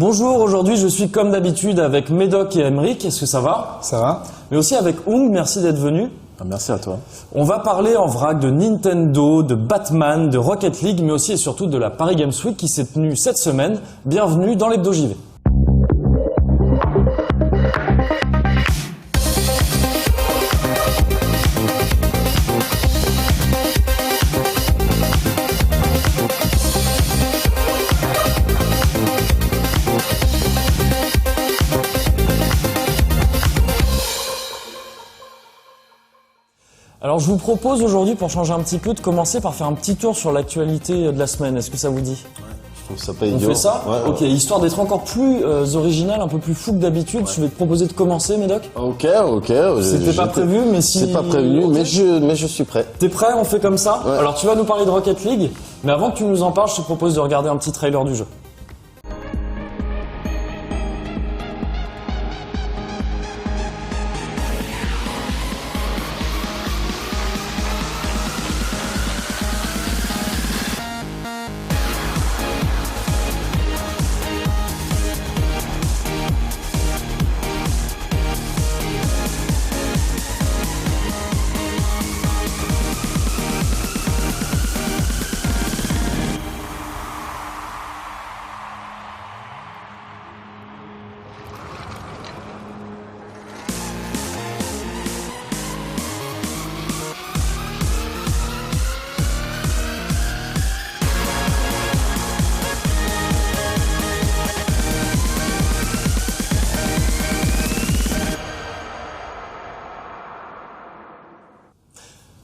Bonjour, aujourd'hui je suis comme d'habitude avec Médoc et Aymeric, est-ce que ça va? Ça va. Mais aussi avec Ung, merci d'être venu. Merci à toi. On va parler en vrac de Nintendo, de Batman, de Rocket League, mais aussi et surtout de la Paris Games Week qui s'est tenue cette semaine. Bienvenue dans l'Hebdo JV. Alors je vous propose aujourd'hui, pour changer un petit peu, de commencer par faire un petit tour sur l'actualité de la semaine. Est-ce que ça vous dit? Je trouve ça pas idiot. On fait ça? Ouais, ok, histoire d'être encore plus original, un peu plus fou que d'habitude, je vais te proposer de commencer, Médoc. Ok. C'était pas prévu, mais si... C'est pas prévu, okay. mais je suis prêt. T'es prêt? On fait comme ça? Ouais. Alors tu vas nous parler de Rocket League, mais avant que tu nous en parles, je te propose de regarder un petit trailer du jeu.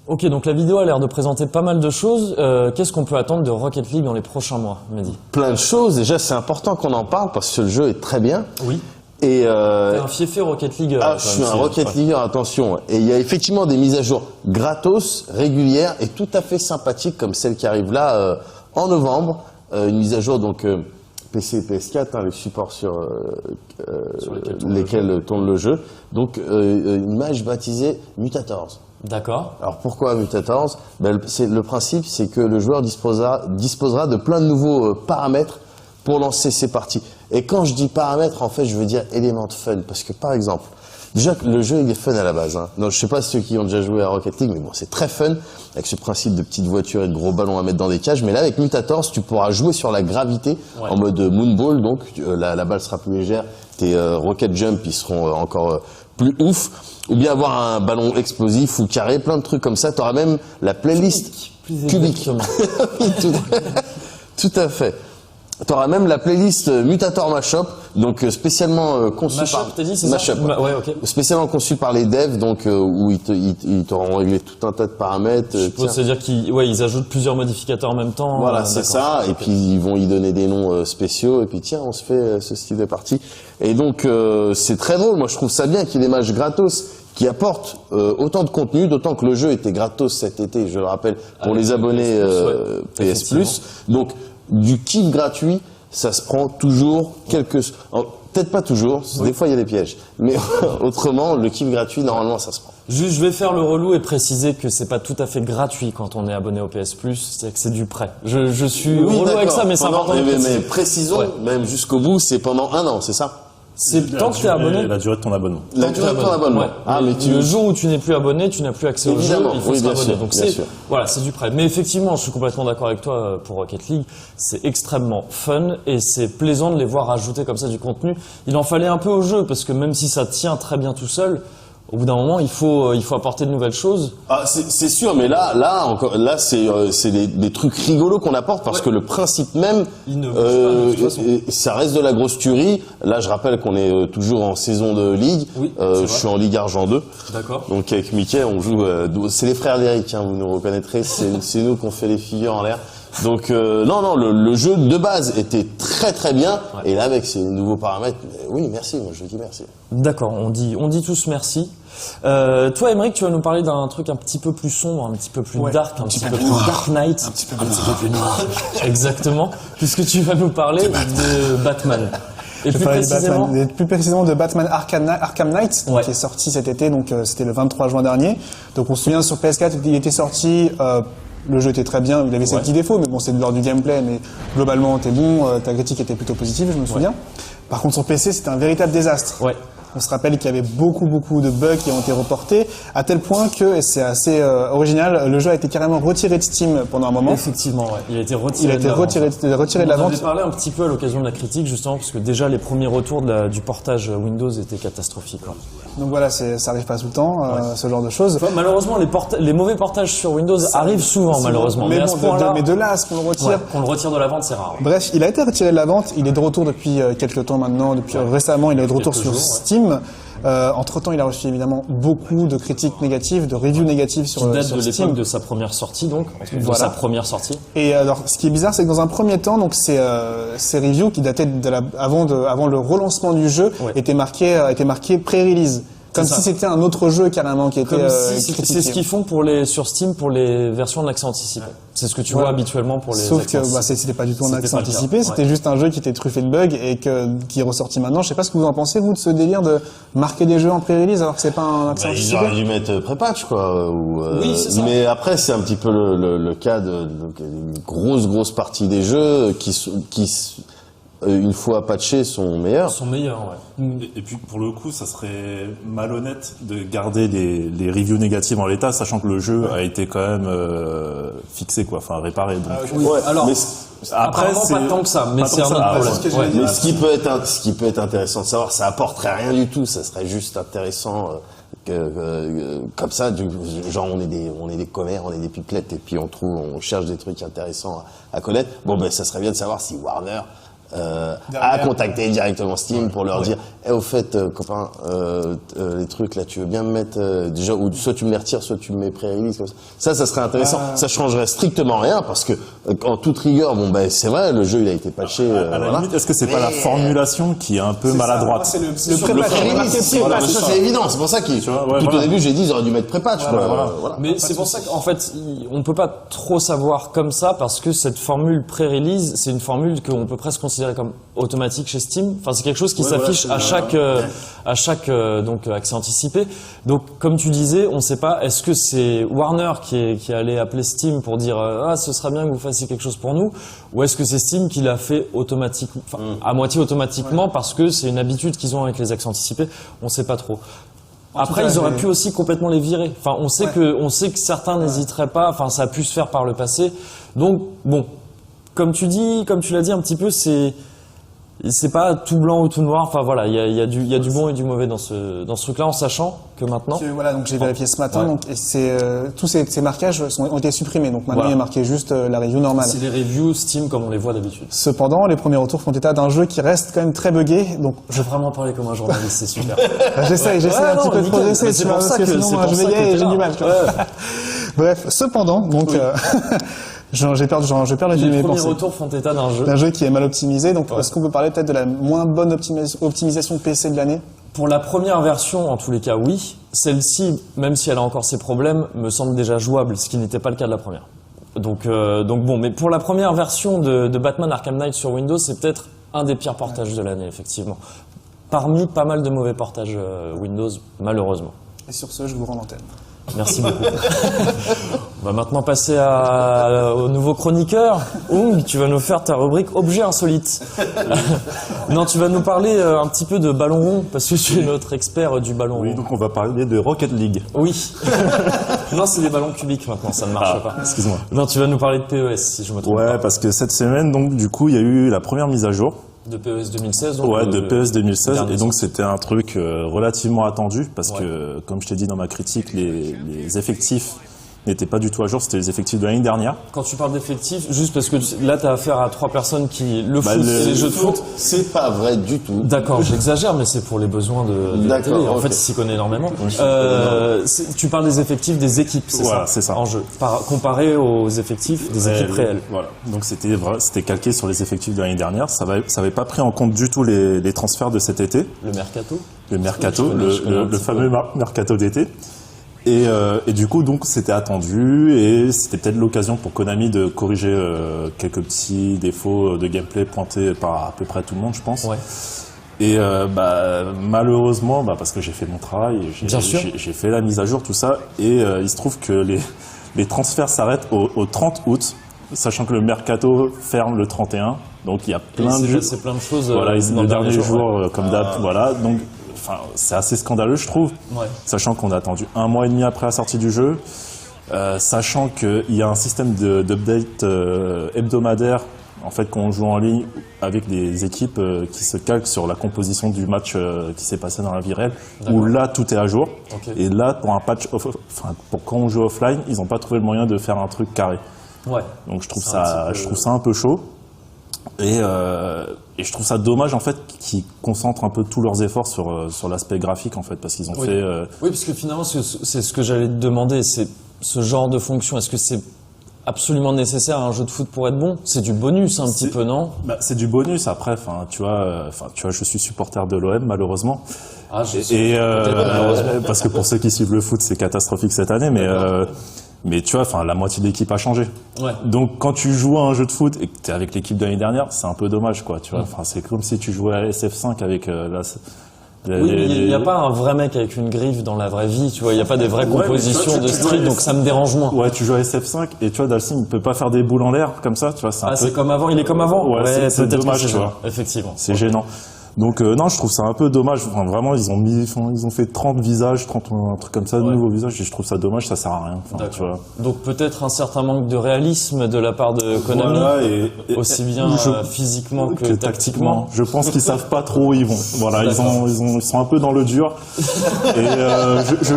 Ok, donc la vidéo a l'air de présenter pas mal de choses. Qu'est-ce qu'on peut attendre de Rocket League dans les prochains mois, Mehdi? Plein de choses. Déjà, c'est important qu'on en parle parce que le jeu est très bien. Oui. Et t'es un fiefé Rocket League. je suis un Rocket Leagueur, attention. Et il y a effectivement des mises à jour gratos, régulières et tout à fait sympathiques comme celle qui arrive là en novembre. Une mise à jour donc PC et PS4, les supports sur lesquels tourne le jeu. Donc une image baptisée Mutators. D'accord. Alors pourquoi Mutators? Le principe, c'est que le joueur disposera de plein de nouveaux paramètres pour lancer ses parties. Et quand je dis paramètres, en fait, je veux dire éléments de fun. Parce que par exemple, déjà le jeu il est fun à la base. Donc je sais pas ceux qui ont déjà joué à Rocket League, mais bon, c'est très fun avec ce principe de petites voitures et de gros ballons à mettre dans des cages. Mais là, avec Mutators, tu pourras jouer sur la gravité en mode Moonball. Donc la balle sera plus légère, tes Rocket Jump ils seront encore plus ouf. Ou bien avoir un ballon explosif ou carré, plein de trucs comme ça. Tu auras même la playlist cubique. Tout à fait. Tu auras même la playlist Mutator Mashup, donc spécialement conçue par... T'as dit, c'est Mashup, ça? Ouais, ok. Spécialement conçue par les devs, donc où ils t'auront réglé tout un tas de paramètres. Je suppose, c'est-à-dire qu'ils ajoutent plusieurs modificateurs en même temps. Voilà, c'est ça. Okay. Et puis ils vont y donner des noms spéciaux. Et puis tiens, on se fait ce style de partie. Et donc c'est très drôle. Moi, je trouve ça bien qu'il y ait des matchs gratos qui apportent autant de contenu, d'autant que le jeu était gratos cet été, je le rappelle, pour les abonnés PS Plus. Donc du kiff gratuit, ça se prend toujours peut-être pas toujours, des fois il y a des pièges, mais autrement le kiff gratuit normalement ça se prend. Juste, je vais faire le relou et préciser que c'est pas tout à fait gratuit quand on est abonné au PS Plus, c'est-à-dire que c'est du prêt. Je suis relou avec ça, mais c'est important de préciser. Mais précisons, même jusqu'au bout, c'est pendant 1 an, c'est ça? C'est tant que tu es abonné. La durée de ton abonnement. La durée de ton abonnement. Ouais. Ah, mais le jour où tu n'es plus abonné, tu n'as plus accès au jeu, il faut se abonner. Donc c'est du prêt. Mais effectivement, je suis complètement d'accord avec toi pour Rocket League. C'est extrêmement fun et c'est plaisant de les voir rajouter comme ça du contenu. Il en fallait un peu au jeu parce que même si ça tient très bien tout seul, au bout d'un moment, il faut apporter de nouvelles choses. Ah, c'est sûr, mais là, c'est des trucs rigolos qu'on apporte parce que le principe même, il ne bouge pas, de toute façon. Ça reste de la grosse tuerie. Là, je rappelle qu'on est toujours en saison de ligue. Oui, je suis en Ligue Argent 2. D'accord. Donc avec Mickey, on joue. C'est les frères d'Eric, vous nous reconnaîtrez. C'est nous qu'on fait les figures en l'air. Donc non, le jeu de base était très très bien. Ouais. Et là, avec ces nouveaux paramètres, oui, merci. Moi, je dis merci. D'accord, on dit tous merci. Toi, Aymeric, tu vas nous parler d'un truc un petit peu plus sombre, un petit peu plus dark, un petit peu plus Dark Knight. Un petit peu plus noir. Exactement, puisque tu vas nous parler de Batman. Et plus précisément de Batman Arkham Knight, qui est sorti cet été, donc c'était le 23 juin dernier. Donc on se souvient sur PS4, il était sorti le jeu était très bien, il avait ses petits défauts, mais bon, c'est de l'ordre du gameplay, mais globalement, t'es bon, ta critique était plutôt positive, je me souviens. Par contre, sur PC, c'était un véritable désastre. On se rappelle qu'il y avait beaucoup de bugs qui ont été reportés, à tel point que, et c'est assez original, le jeu a été carrément retiré de Steam pendant un moment. Effectivement, il a été retiré de la vente. On avait parlé un petit peu à l'occasion de la critique, justement, parce que déjà les premiers retours du portage Windows étaient catastrophiques. Donc voilà, ça arrive pas tout le temps, ce genre de choses. Enfin, malheureusement, les mauvais portages sur Windows arrivent souvent, malheureusement. Mais de là à ce qu'on le retire. Qu'on le retire de la vente, c'est rare. Bref, il a été retiré de la vente, il est de retour depuis quelques temps maintenant, récemment, il est de retour sur Steam. Entre-temps, il a reçu évidemment beaucoup de critiques négatives, de reviews négatives sur Steam. Qui date de l'époque de sa première sortie, donc. Sa première sortie. Et alors, ce qui est bizarre, c'est que dans un premier temps, donc ces reviews qui dataient avant le relancement du jeu étaient marquées pré-release. Comme si c'était un autre jeu carrément qui était critiqué. C'est ce qu'ils font sur Steam pour les versions en accès anticipé. C'est ce que tu vois habituellement pour les Sauf que c'était pas du tout en accès anticipé, c'était juste un jeu qui était truffé de bugs et qui est ressorti maintenant. Je sais pas ce que vous en pensez, vous, de ce délire de marquer des jeux en pré-release alors que c'est pas un accès anticipé. Ils auraient dû mettre pré-patch, quoi. Oui, c'est ça. Mais après, c'est un petit peu le cas d'une grosse partie des jeux qui une fois patchés, sont meilleurs. Et puis, pour le coup, ça serait malhonnête de garder les reviews négatives en l'état, sachant que le jeu a été quand même fixé, quoi, enfin réparé. Donc. Alors, après, c'est pas tant que ça, mais c'est un autre problème. Mais ce qui peut être intéressant de savoir, ça apporterait rien du tout. Ça serait juste intéressant comme ça, genre on est des commères, on est des pipelettes, et puis on cherche des trucs intéressants à connaître. Bon, ben ça serait bien de savoir si Warner à contacter directement Steam pour leur dire au fait copain les trucs là tu veux bien me mettre déjà, ou soit tu me les retires soit tu me mets pré-release comme ça serait intéressant. Ça changerait strictement rien parce que en toute rigueur c'est vrai, le jeu il a été patché à la limite, est-ce que c'est pas la formulation qui est un peu maladroite? C'est le pré-patch, ça c'est évident, c'est pour ça au début j'ai dit ils auraient dû mettre pré-patch. Mais c'est pour ça qu'en fait on peut pas trop savoir comme ça, parce que cette formule pré-release, c'est une formule qu'on peut presque considérer comme automatique chez Steam. Enfin, c'est quelque chose qui s'affiche à chaque donc accès anticipé. Donc, comme tu disais, on ne sait pas. Est-ce que c'est Warner qui allait appeler Steam pour dire ce serait bien que vous fassiez quelque chose pour nous, ou est-ce que c'est Steam qui l'a fait automatiquement, à moitié automatiquement, parce que c'est une habitude qu'ils ont avec les accès anticipés. On ne sait pas trop. Après, ils auraient pu aussi complètement les virer. Enfin, on sait que certains n'hésiteraient pas. Enfin, ça a pu se faire par le passé. Donc, bon. Comme tu l'as dit un petit peu, c'est pas tout blanc ou tout noir. Enfin voilà, il y a du bon et du mauvais dans ce truc-là, en sachant que maintenant. Voilà, donc j'ai vérifié ce matin, donc et tous ces marquages ont été supprimés. Donc maintenant il est marqué juste la review normale. C'est les reviews Steam comme on les voit d'habitude. Cependant, les premiers retours font état d'un jeu qui reste quand même très buggé. Donc je vais vraiment parler comme un journaliste, c'est super. J'essaie un petit peu de progresser. C'est pour ça que sinon je veillais et j'ai du mal. Bref, cependant, donc. J'ai perdu les premiers retours font état d'un jeu qui est mal optimisé. Donc, est-ce qu'on peut parler peut-être de la moins bonne optimisation PC de l'année? Pour la première version, en tous les cas, oui. Celle-ci, même si elle a encore ses problèmes, me semble déjà jouable, ce qui n'était pas le cas de la première. Donc bon, mais pour la première version de Batman Arkham Knight sur Windows, c'est peut-être un des pires portages de l'année, effectivement. Parmi pas mal de mauvais portages Windows, malheureusement. Et sur ce, je vous rends l'antenne. Merci beaucoup. On va maintenant passer au nouveau chroniqueur. Oung, tu vas nous faire ta rubrique Objets insolites. Non, tu vas nous parler un petit peu de ballon rond, parce que tu es notre expert du ballon rond. Oui, donc on va parler de Rocket League. Oui. Non, c'est des ballons cubiques maintenant, ça ne marche pas. Excuse-moi. Non, tu vas nous parler de PES, si je me trompe pas. Ouais, parce que cette semaine, donc du coup, il y a eu la première mise à jour. De PES 2016, donc. Ouais, de PES 2016. Et donc, c'était un truc relativement attendu parce que, comme je t'ai dit dans ma critique, les effectifs n'étaient pas du tout à jour. C'était les effectifs de l'année dernière. Quand tu parles d'effectifs, juste parce que là, t'as affaire à 3 personnes qui foot, les jeux de foot. C'est pas vrai du tout. D'accord, j'exagère, mais c'est pour les besoins de la télé. En fait, il s'y connaît énormément. Tu parles des effectifs des équipes, c'est voilà, ça? C'est ça. En jeu. Comparé aux effectifs des équipes réelles. Voilà. Donc, c'était calqué sur les effectifs de l'année dernière. Ça avait pas pris en compte du tout les transferts de cet été. Le mercato? Le mercato, le fameux mercato d'été. Et du coup, donc, c'était attendu et c'était peut-être l'occasion pour Konami de corriger quelques petits défauts de gameplay pointés par à peu près tout le monde, je pense. Ouais. Et malheureusement, parce que j'ai fait mon travail, j'ai fait la mise à jour, tout ça, et il se trouve que les transferts s'arrêtent au 30 août, sachant que le mercato ferme le 31. Donc il y a plein de choses. Voilà, le dernier jour, comme d'hab. Voilà, donc c'est assez scandaleux, je trouve. Ouais. Sachant qu'on a attendu 1 mois et demi après la sortie du jeu, sachant qu'il y a un système d'update hebdomadaire. En fait, quand on joue en ligne avec des équipes qui se calquent sur la composition du match qui s'est passé dans la vie réelle, où là tout est à jour. Okay. Et là, pour un patch, pour quand on joue offline, ils n'ont pas trouvé le moyen de faire un truc carré. Ouais. Donc je trouve ça un peu chaud. Et je trouve ça dommage en fait qu'ils concentrent un peu tous leurs efforts sur l'aspect graphique en fait, parce qu'ils ont fait. Oui, parce que finalement c'est ce que j'allais te demander, c'est ce genre de fonction. Est-ce que c'est absolument nécessaire à un jeu de foot pour être bon? C'est du bonus un petit peu, non? C'est du bonus. Après, tu vois, je suis supporter de l'OM malheureusement. Ah, parce que pour ceux qui suivent le foot, c'est catastrophique cette année, mais tu vois, la moitié de l'équipe a changé. Ouais. Donc quand tu joues à un jeu de foot et que t'es avec l'équipe de l'année dernière, c'est un peu dommage, quoi. Tu vois, c'est comme si tu jouais à SF5 avec il n'y a pas un vrai mec avec une griffe dans la vraie vie, tu vois, il n'y a pas des vraies compositions de street, donc ça me dérange moins. Ouais, tu joues à SF5 et tu vois, Dalsim, il peut pas faire des boules en l'air comme ça, tu vois, c'est comme avant, il est comme avant? Ouais, c'est dommage, tu vois. Effectivement. C'est gênant. Donc non, je trouve ça un peu dommage. Enfin, vraiment, ils ont fait 30 visages, 30 un truc comme ça, de nouveaux visages, et je trouve ça dommage, ça sert à rien. Tu vois. Donc peut-être un certain manque de réalisme de la part de Konami, aussi bien physiquement que tactiquement. Je pense qu'ils savent pas trop où ils vont. Voilà, ils sont un peu dans le dur, et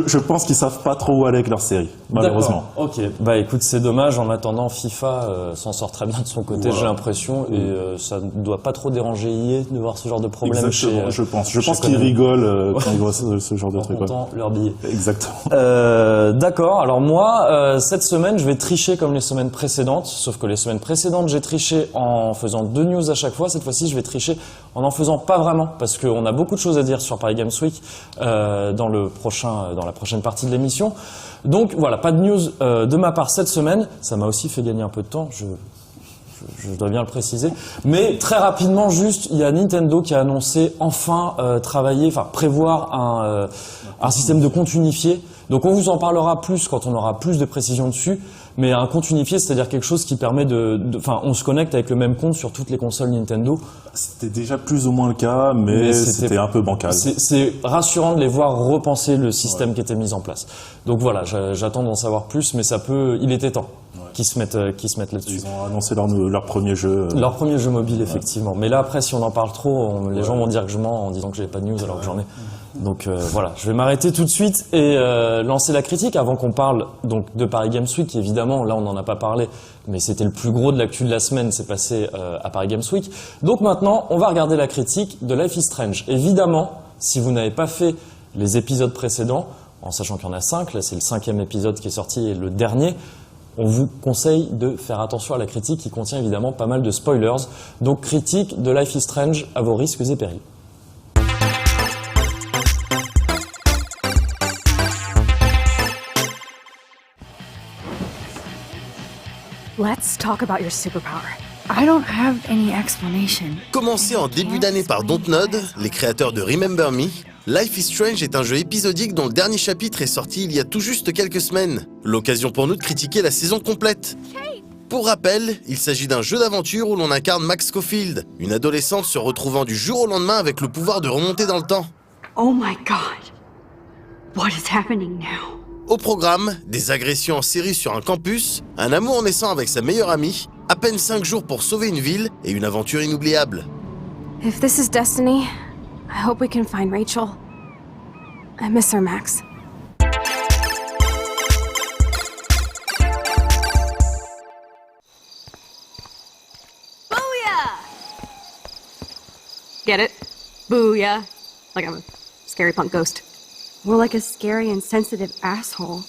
je pense qu'ils savent pas trop où aller avec leur série, malheureusement. Ok, bah écoute, c'est dommage. En attendant, FIFA s'en sort très bien de son côté, j'ai l'impression, et ça ne doit pas trop déranger EA de voir ce genre de problème. Exactement, je pense qu'ils rigolent quand ils voient ce genre de truc. En comptant leurs billets. Exactement. D'accord. Alors moi, cette semaine, je vais tricher comme les semaines précédentes. Sauf que les semaines précédentes, j'ai triché en faisant 2 news à chaque fois. Cette fois-ci, je vais tricher en faisant pas vraiment, parce qu'on a beaucoup de choses à dire sur Paris Games Week dans la prochaine partie de l'émission. Donc voilà, pas de news de ma part cette semaine. Ça m'a aussi fait gagner un peu de temps. Je dois bien le préciser. Mais très rapidement, juste, il y a Nintendo qui a annoncé prévoir un système de compte unifié. Donc on vous en parlera plus quand on aura plus de précisions dessus. Mais un compte unifié, c'est-à-dire quelque chose qui permet on se connecte avec le même compte sur toutes les consoles Nintendo. C'était déjà plus ou moins le cas, mais c'était un peu bancal. C'est rassurant de les voir repenser le système qui était mis en place. Donc voilà, j'attends d'en savoir plus, mais il était temps. Qui se mettent là-dessus. Ils ont annoncé leur premier jeu. Leur premier jeu mobile, effectivement. Mais là, après, si on en parle trop, les gens vont dire que je mens en disant que j'ai pas de news alors que j'en ai. Donc voilà, je vais m'arrêter tout de suite et lancer la critique avant qu'on parle donc de Paris Games Week. Évidemment, là, on n'en a pas parlé, mais c'était le plus gros de l'actu de la semaine, c'est passé à Paris Games Week. Donc maintenant, on va regarder la critique de Life is Strange. Évidemment, si vous n'avez pas fait les épisodes précédents, en sachant qu'il y en a 5, là c'est le 5e épisode qui est sorti et le dernier, on vous conseille de faire attention à la critique qui contient évidemment pas mal de spoilers. Donc critique de Life is Strange à vos risques et périls. Let's talk about your superpower. I don't have any explanation. Commencé en début d'année par Dontnod, les créateurs de Remember Me, Life is Strange est un jeu épisodique dont le dernier chapitre est sorti il y a tout juste quelques semaines. L'occasion pour nous de critiquer la saison complète. Pour rappel, il s'agit d'un jeu d'aventure où l'on incarne Max Scofield, une adolescente se retrouvant du jour au lendemain avec le pouvoir de remonter dans le temps. Oh my god. What is happening now? Au programme, des agressions en série sur un campus, un amour naissant avec sa meilleure amie, à peine 5 jours pour sauver une ville et une aventure inoubliable. If this is destiny, I hope we can find Rachel. I miss her, Max. Booyah! Get it? Booyah. Like I'm a scary punk ghost. More like a scary and sensitive asshole.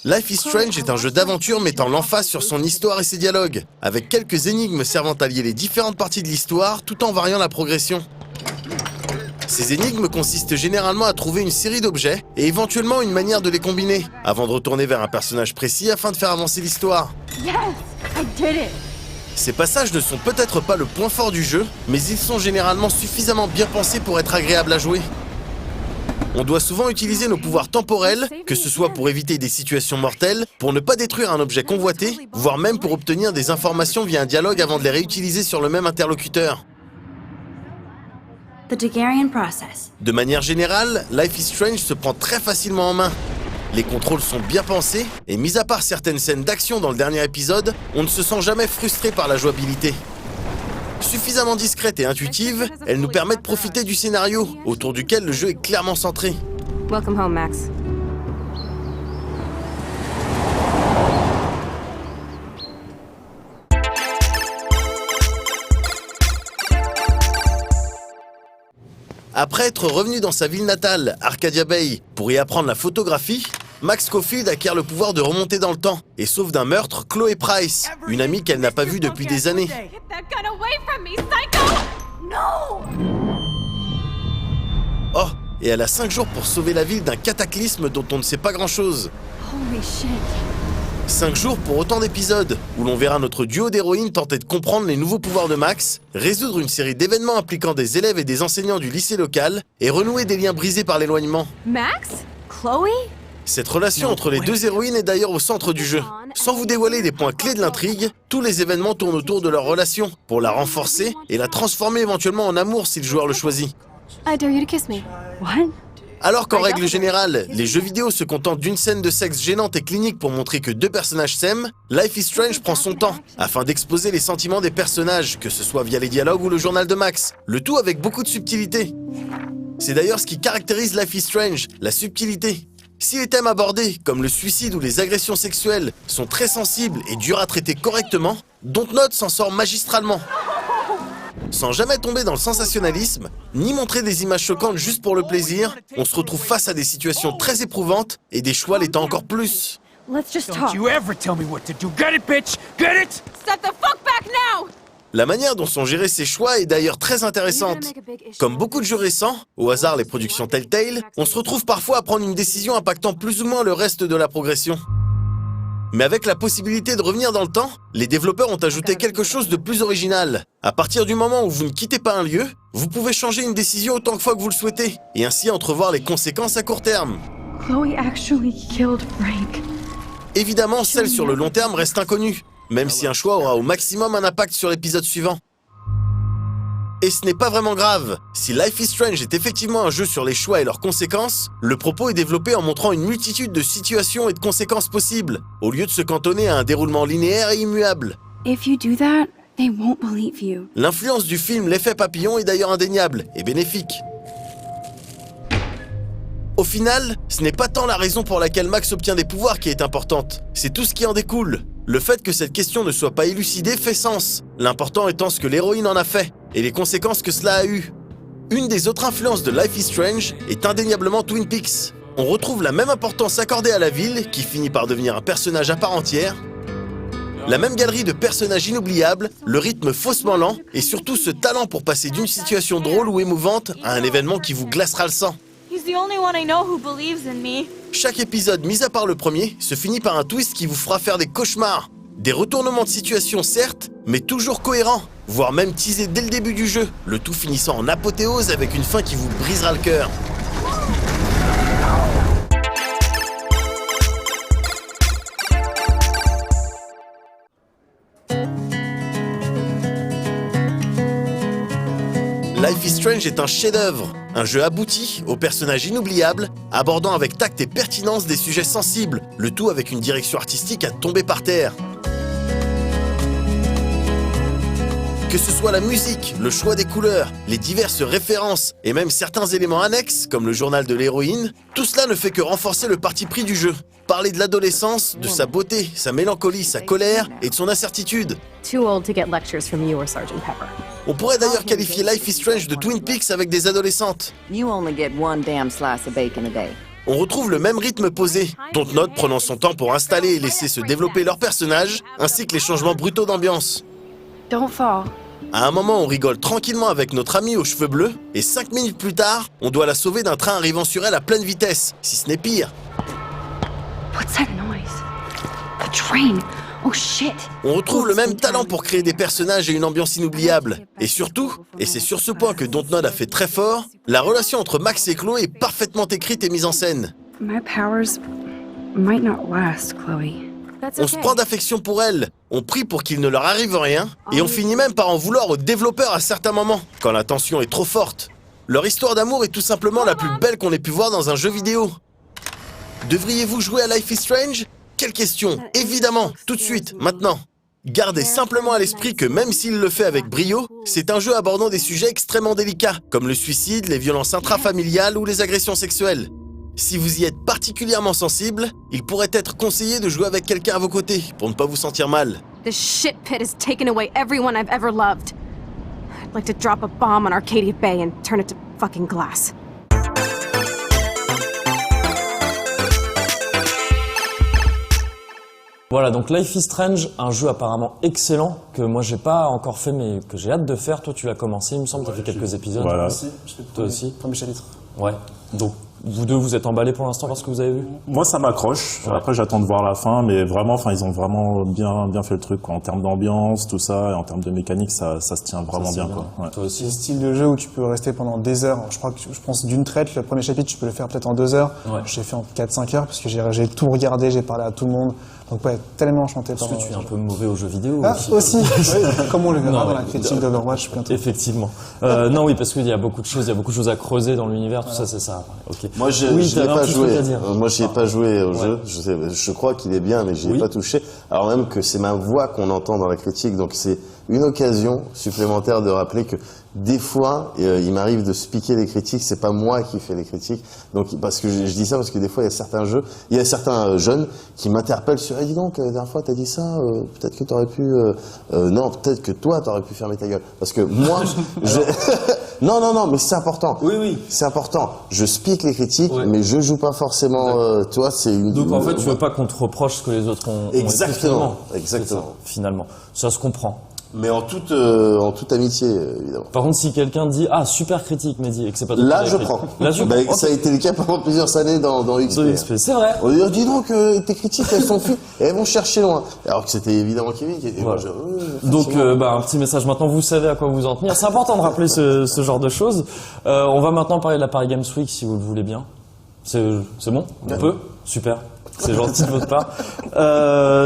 Life is Strange est un jeu d'aventure mettant l'emphase sur son histoire et ses dialogues, avec quelques énigmes servant à lier les différentes parties de l'histoire tout en variant la progression. Ces énigmes consistent généralement à trouver une série d'objets et éventuellement une manière de les combiner, avant de retourner vers un personnage précis afin de faire avancer l'histoire. Yes, I did it. Ces passages ne sont peut-être pas le point fort du jeu, mais ils sont généralement suffisamment bien pensés pour être agréables à jouer. On doit souvent utiliser nos pouvoirs temporels, que ce soit pour éviter des situations mortelles, pour ne pas détruire un objet convoité, voire même pour obtenir des informations via un dialogue avant de les réutiliser sur le même interlocuteur. The Targaryen process. De manière générale, Life is Strange se prend très facilement en main. Les contrôles sont bien pensés, et mis à part certaines scènes d'action dans le dernier épisode, on ne se sent jamais frustré par la jouabilité. Suffisamment discrète et intuitive, elle nous permet de profiter du scénario, autour duquel le jeu est clairement centré. Welcome home, Max. Après être revenu dans sa ville natale, Arcadia Bay, pour y apprendre la photographie, Max Scofield acquiert le pouvoir de remonter dans le temps et sauve d'un meurtre Chloé Price, une amie qu'elle n'a pas vue depuis des années. Get that gun away from me, psycho! No! Oh, et elle a 5 jours pour sauver la ville d'un cataclysme dont on ne sait pas grand-chose. Holy shit. 5 jours pour autant d'épisodes, où l'on verra notre duo d'héroïnes tenter de comprendre les nouveaux pouvoirs de Max, résoudre une série d'événements impliquant des élèves et des enseignants du lycée local, et renouer des liens brisés par l'éloignement. Max? Chloe? Cette relation entre les deux héroïnes est d'ailleurs au centre du jeu. Sans vous dévoiler les points clés de l'intrigue, tous les événements tournent autour de leur relation, pour la renforcer et la transformer éventuellement en amour si le joueur le choisit. I dare you to kiss me. What? Alors qu'en règle générale, les jeux vidéo se contentent d'une scène de sexe gênante et clinique pour montrer que deux personnages s'aiment, Life is Strange prend son temps, afin d'exposer les sentiments des personnages, que ce soit via les dialogues ou le journal de Max, le tout avec beaucoup de subtilité. C'est d'ailleurs ce qui caractérise Life is Strange, la subtilité. Si les thèmes abordés, comme le suicide ou les agressions sexuelles, sont très sensibles et durs à traiter correctement, Dontnod s'en sort magistralement. Sans jamais tomber dans le sensationnalisme, ni montrer des images choquantes juste pour le plaisir, on se retrouve face à des situations très éprouvantes et des choix l'étant encore plus. Let's just Don't talk. you ever tell me what to do. Get it, bitch? Get it? Step the fuck back now! La manière dont sont gérés ces choix est d'ailleurs très intéressante. Comme beaucoup de jeux récents, au hasard les productions Telltale, on se retrouve parfois à prendre une décision impactant plus ou moins le reste de la progression. Mais avec la possibilité de revenir dans le temps, les développeurs ont ajouté quelque chose de plus original. À partir du moment où vous ne quittez pas un lieu, vous pouvez changer une décision autant de fois que vous le souhaitez, et ainsi entrevoir les conséquences à court terme. Chloe actually killed Frank. Évidemment, celle sur le long terme reste inconnue, même si un choix aura au maximum un impact sur l'épisode suivant. Et ce n'est pas vraiment grave. Si Life is Strange est effectivement un jeu sur les choix et leurs conséquences, le propos est développé en montrant une multitude de situations et de conséquences possibles, au lieu de se cantonner à un déroulement linéaire et immuable. If you do that, they won't believe you. L'influence du film L'effet papillon est d'ailleurs indéniable et bénéfique. Au final, ce n'est pas tant la raison pour laquelle Max obtient des pouvoirs qui est importante, c'est tout ce qui en découle. Le fait que cette question ne soit pas élucidée fait sens, l'important étant ce que l'héroïne en a fait, et les conséquences que cela a eu. Une des autres influences de Life is Strange est indéniablement Twin Peaks. On retrouve la même importance accordée à la ville, qui finit par devenir un personnage à part entière, la même galerie de personnages inoubliables, le rythme faussement lent, et surtout ce talent pour passer d'une situation drôle ou émouvante à un événement qui vous glacera le sang. He's the only one I know who believes in me. Chaque épisode, mis à part le premier, se finit par un twist qui vous fera faire des cauchemars. Des retournements de situation certes, mais toujours cohérents, voire même teasés dès le début du jeu, le tout finissant en apothéose avec une fin qui vous brisera le cœur. Life is Strange est un chef-d'œuvre, un jeu abouti, aux personnages inoubliables, abordant avec tact et pertinence des sujets sensibles, le tout avec une direction artistique à tomber par terre. Que ce soit la musique, le choix des couleurs, les diverses références et même certains éléments annexes, comme le journal de l'héroïne, tout cela ne fait que renforcer le parti pris du jeu. Parler de l'adolescence, de sa beauté, sa mélancolie, sa colère et de son incertitude. Too old to get lectures from you or Sgt. Pepper. On pourrait d'ailleurs qualifier Life is Strange de Twin Peaks avec des adolescentes. You only get one damn slice of bacon a day. On retrouve le même rythme posé, Dontnod prenant son temps pour installer et laisser se développer leurs personnages, ainsi que les changements brutaux d'ambiance. Don't fall. À un moment, on rigole tranquillement avec notre amie aux cheveux bleus, et 5 minutes plus tard, on doit la sauver d'un train arrivant sur elle à pleine vitesse, si ce n'est pire. What's that noise? The train. Oh shit! On retrouve le même talent pour créer des personnages et une ambiance inoubliable. Et surtout, et c'est sur ce point que Dontnod a fait très fort, la relation entre Max et Chloé est parfaitement écrite et mise en scène. My powers might not last, Chloe. On se prend d'affection pour elle, on prie pour qu'il ne leur arrive rien, et on finit même par en vouloir aux développeurs à certains moments, quand la tension est trop forte. Leur histoire d'amour est tout simplement la plus belle qu'on ait pu voir dans un jeu vidéo. Devriez-vous jouer à Life is Strange? Quelle question? Évidemment, tout de suite, maintenant. Gardez simplement à l'esprit que même s'il le fait avec brio, c'est un jeu abordant des sujets extrêmement délicats, comme le suicide, les violences intrafamiliales ou les agressions sexuelles. Si vous y êtes particulièrement sensible, il pourrait être conseillé de jouer avec quelqu'un à vos côtés, pour ne pas vous sentir mal. This shit pit has taken away everyone I've ever loved. I'd like to drop a bomb on Arcadia Bay and turn it to fucking glass. Voilà, donc Life is Strange, un jeu apparemment excellent que moi j'ai pas encore fait mais que j'ai hâte de faire. Toi tu l'as commencé, il me semble, tu as fait quelques épisodes. Voilà. Toi aussi. Premier chapitre. Ouais. Donc vous deux vous êtes emballés pour l'instant par ce que vous avez vu? Moi, ça m'accroche. Ouais. Après, j'attends de voir la fin, mais vraiment, enfin, ils ont vraiment bien fait le truc, quoi. En termes d'ambiance, tout ça, et en termes de mécanique, ça se tient vraiment bien, quoi. Ouais. Toi aussi. C'est le style de jeu où tu peux rester pendant des heures. Je pense d'une traite, le premier chapitre, tu peux le faire peut-être en 2 heures. Ouais. J'ai fait en 4-5 heures parce que j'ai tout regardé, j'ai parlé à tout le monde. Donc ouais, tellement enchanté par. Parce que tu es un peu mauvais aux jeux vidéo. Ah, aussi. Oui, comme on le verra dans la critique d'Overwatch bientôt. Effectivement. Non, oui, parce qu'il y a beaucoup de choses à creuser dans l'univers, tout ça, c'est ça. Ok. Moi, j'y ai pas joué. Moi, j'y ai pas joué au jeu. Je crois qu'il est bien, mais j'y ai pas touché. Alors même que c'est ma voix qu'on entend dans la critique, donc c'est une occasion supplémentaire de rappeler que des fois, il m'arrive de piquer les critiques, c'est pas moi qui fais les critiques. Donc, parce que je dis ça parce que des fois, il y a certains jeux, il y a certains jeunes qui m'interpellent sur, dis donc, la dernière fois, t'as dit ça, peut-être que t'aurais pu, non, peut-être que toi, t'aurais pu fermer ta gueule. Parce que moi, non, mais c'est important. Oui. C'est important. Je pique les critiques, mais je joue pas forcément, toi, c'est une. Donc, en fait, tu veux pas qu'on te reproche ce que les autres ont. Exactement. Ça, finalement. Ça se comprend. Mais en toute amitié, évidemment. Par contre, si quelqu'un dit « Ah, super critique, Mehdi », et que c'est pas... Là, je prends. Là, je prends. Ça a été le cas pendant plusieurs années dans XP. C'est vrai. On dit « Dis donc, tes critiques, elles sont fuites, et elles vont chercher loin. » Alors que c'était évidemment Kevin qui était... Voilà. Donc, un petit message maintenant, vous savez à quoi vous en tenir. C'est important de rappeler ce genre de choses. On va maintenant parler de la Paris Games Week, si vous le voulez bien. C'est bon? On peut? Super. C'est gentil de votre part.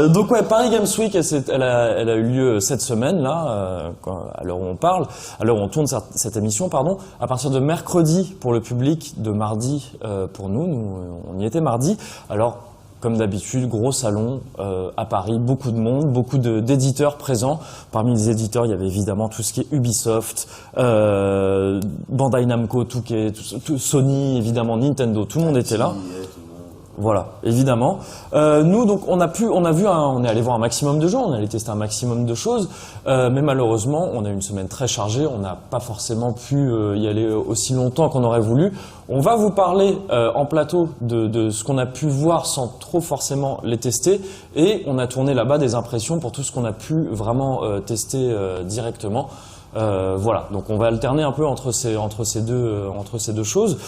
Donc ouais, Paris Games Week, elle a eu lieu cette semaine là, à l'heure où on parle, à l'heure où on tourne cette émission, pardon, à partir de mercredi pour le public, de mardi pour nous, on y était mardi. Alors comme d'habitude, gros salon à Paris, beaucoup de monde, beaucoup d'éditeurs présents. Parmi les éditeurs, il y avait évidemment tout ce qui est Ubisoft, Bandai Namco, Sony, évidemment Nintendo, tout le monde était là. Voilà, évidemment. Nous, donc, on est allé voir un maximum de jeux, on est allé tester un maximum de choses, mais malheureusement, on a eu une semaine très chargée, on n'a pas forcément pu y aller aussi longtemps qu'on aurait voulu. On va vous parler en plateau de ce qu'on a pu voir sans trop forcément les tester, et on a tourné là-bas des impressions pour tout ce qu'on a pu vraiment tester directement. Voilà, donc on va alterner un peu entre ces deux choses.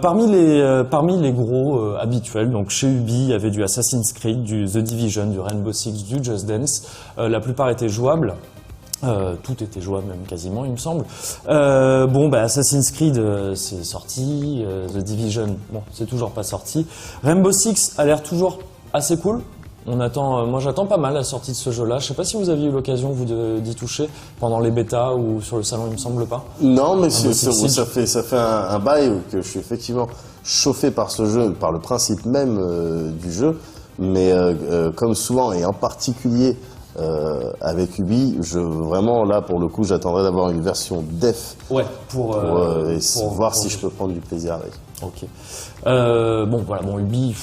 Parmi les gros habituels, donc chez Ubi, il y avait du Assassin's Creed, du The Division, du Rainbow Six, du Just Dance. La plupart étaient jouables. Tout était jouable même quasiment, il me semble. Assassin's Creed, c'est sorti. The Division, bon, c'est toujours pas sorti. Rainbow Six a l'air toujours assez cool. Moi j'attends pas mal la sortie de ce jeu-là. Je sais pas si vous aviez eu l'occasion vous d'y toucher pendant les bêtas ou sur le salon, il me semble pas. Non, mais ça fait un bail que je suis effectivement chauffé par ce jeu, par le principe même du jeu. Mais comme souvent et en particulier avec Ubi, vraiment là pour le coup j'attendrai d'avoir une version def. Ouais, pour voir si je peux prendre du plaisir avec. Ok. Ubi,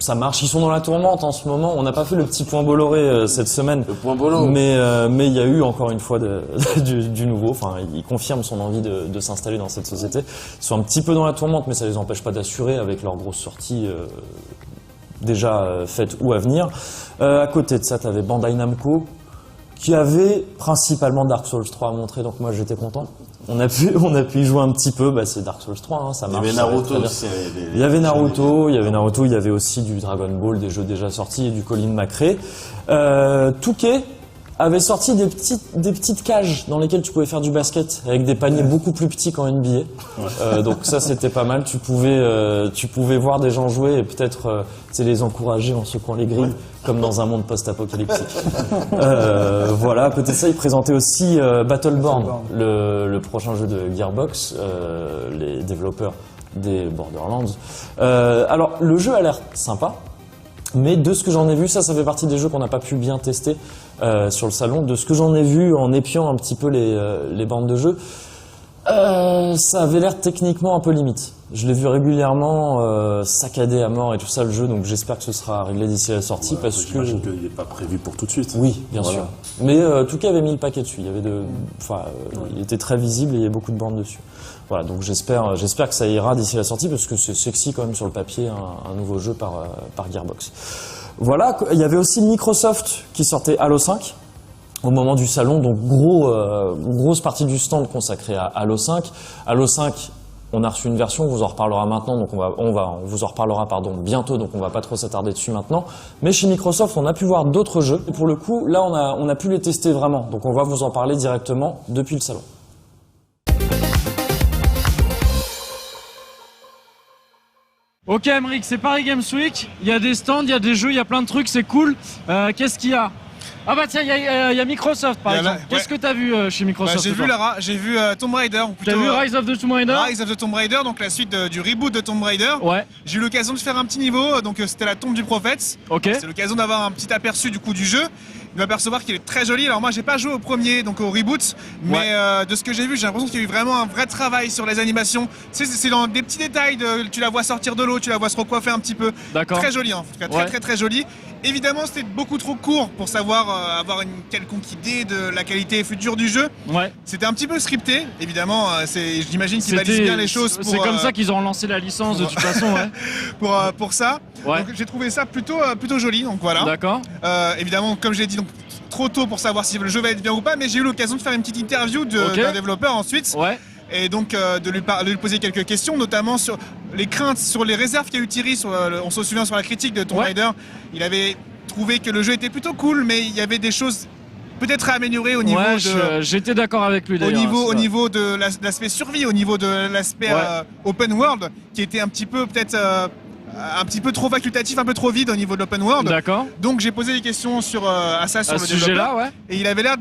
ça marche. Ils sont dans la tourmente en ce moment. On n'a pas fait le petit point Bolloré cette semaine. Le point Bolloré. Mais il y a eu encore une fois du nouveau. Enfin, il confirme son envie de s'installer dans cette société. Ils sont un petit peu dans la tourmente, mais ça les empêche pas d'assurer avec leurs grosses sorties déjà faites ou à venir. À côté de ça, tu avais Bandai Namco, qui avait principalement Dark Souls 3 à montrer, donc moi j'étais content. On a pu y jouer un petit peu, c'est Dark Souls 3, hein, ça marche. Il y avait Naruto aussi. Il y avait Naruto, il y avait aussi du Dragon Ball, des jeux déjà sortis et du Colin McRae. Touquet avait sorti des petites cages dans lesquelles tu pouvais faire du basket avec des paniers beaucoup plus petits qu'en NBA. Donc ça c'était pas mal. Tu pouvais voir des gens jouer et peut-être les encourager en secouant les grilles comme dans un monde post-apocalyptique. Voilà, peut-être ça. Il présentait aussi Battleborn, le prochain jeu de Gearbox, les développeurs des Borderlands. Alors le jeu a l'air sympa. Mais de ce que j'en ai vu, ça fait partie des jeux qu'on n'a pas pu bien tester sur le salon. De ce que j'en ai vu en épiant un petit peu les bandes de jeux, ça avait l'air techniquement un peu limite. Je l'ai vu régulièrement saccadé à mort et tout ça le jeu, donc j'espère que ce sera réglé d'ici la sortie parce que j'imagine qu'il n'est pas prévu pour tout de suite. Oui, bien sûr. Mais Touquet avait mis le paquet dessus. Il y avait il était très visible et il y avait beaucoup de bandes dessus. Voilà, donc j'espère que ça ira d'ici la sortie parce que c'est sexy quand même sur le papier un nouveau jeu par Gearbox. Voilà, il y avait aussi Microsoft qui sortait Halo 5 au moment du salon, donc grosse partie du stand consacrée à Halo 5. Halo 5, on a reçu une version, on vous en reparlera maintenant, donc on vous en reparlera bientôt, donc on va pas trop s'attarder dessus maintenant. Mais chez Microsoft, on a pu voir d'autres jeux et pour le coup, là on a pu les tester vraiment, donc on va vous en parler directement depuis le salon. Ok Emric, c'est Paris Games Week, il y a des stands, il y a des jeux, il y a plein de trucs, c'est cool. Qu'est-ce qu'il y a? Ah bah tiens, il y a Microsoft par exemple. Qu'est-ce que t'as vu chez Microsoft? J'ai vu Tomb Raider. T'as vu Rise of the Tomb Raider? Rise of the Tomb Raider, donc la suite du reboot de Tomb Raider. Ouais. J'ai eu l'occasion de faire un petit niveau, donc c'était la tombe du prophète. Ok. C'est l'occasion d'avoir un petit aperçu du coup du jeu. Il va percevoir qu'il est très joli. Alors moi j'ai pas joué au premier, donc au reboot, mais de ce que j'ai vu, j'ai l'impression qu'il y a eu vraiment un vrai travail sur les animations. C'est dans des petits détails, tu la vois sortir de l'eau, tu la vois se recoiffer un petit peu. D'accord. Très joli, en tout cas, très joli. Évidemment, c'était beaucoup trop court pour savoir avoir une quelconque idée de la qualité future du jeu. Ouais. C'était un petit peu scripté, évidemment. J'imagine qu'ils balisent bien les choses. C'est comme ça qu'ils ont lancé la licence de toute façon, pour ça. Ouais. Donc j'ai trouvé ça plutôt joli. Donc voilà. D'accord. Évidemment, comme je l'ai dit, donc trop tôt pour savoir si le jeu va être bien ou pas, mais j'ai eu l'occasion de faire une petite interview d'un développeur ensuite. Ouais. Et donc de lui poser quelques questions, notamment sur les craintes, sur les réserves qu'a eu Thierry, on se souvient sur la critique de Tomb Raider. Il avait trouvé que le jeu était plutôt cool, mais il y avait des choses peut-être à améliorer au niveau j'étais d'accord avec lui d'ailleurs. Au niveau de l'aspect survie, au niveau de l'aspect open world, qui était un petit peu peut-être un petit peu trop facultatif, un peu trop vide au niveau de l'open world. D'accord. Donc j'ai posé des questions à ça sur le développeur. Et il avait l'air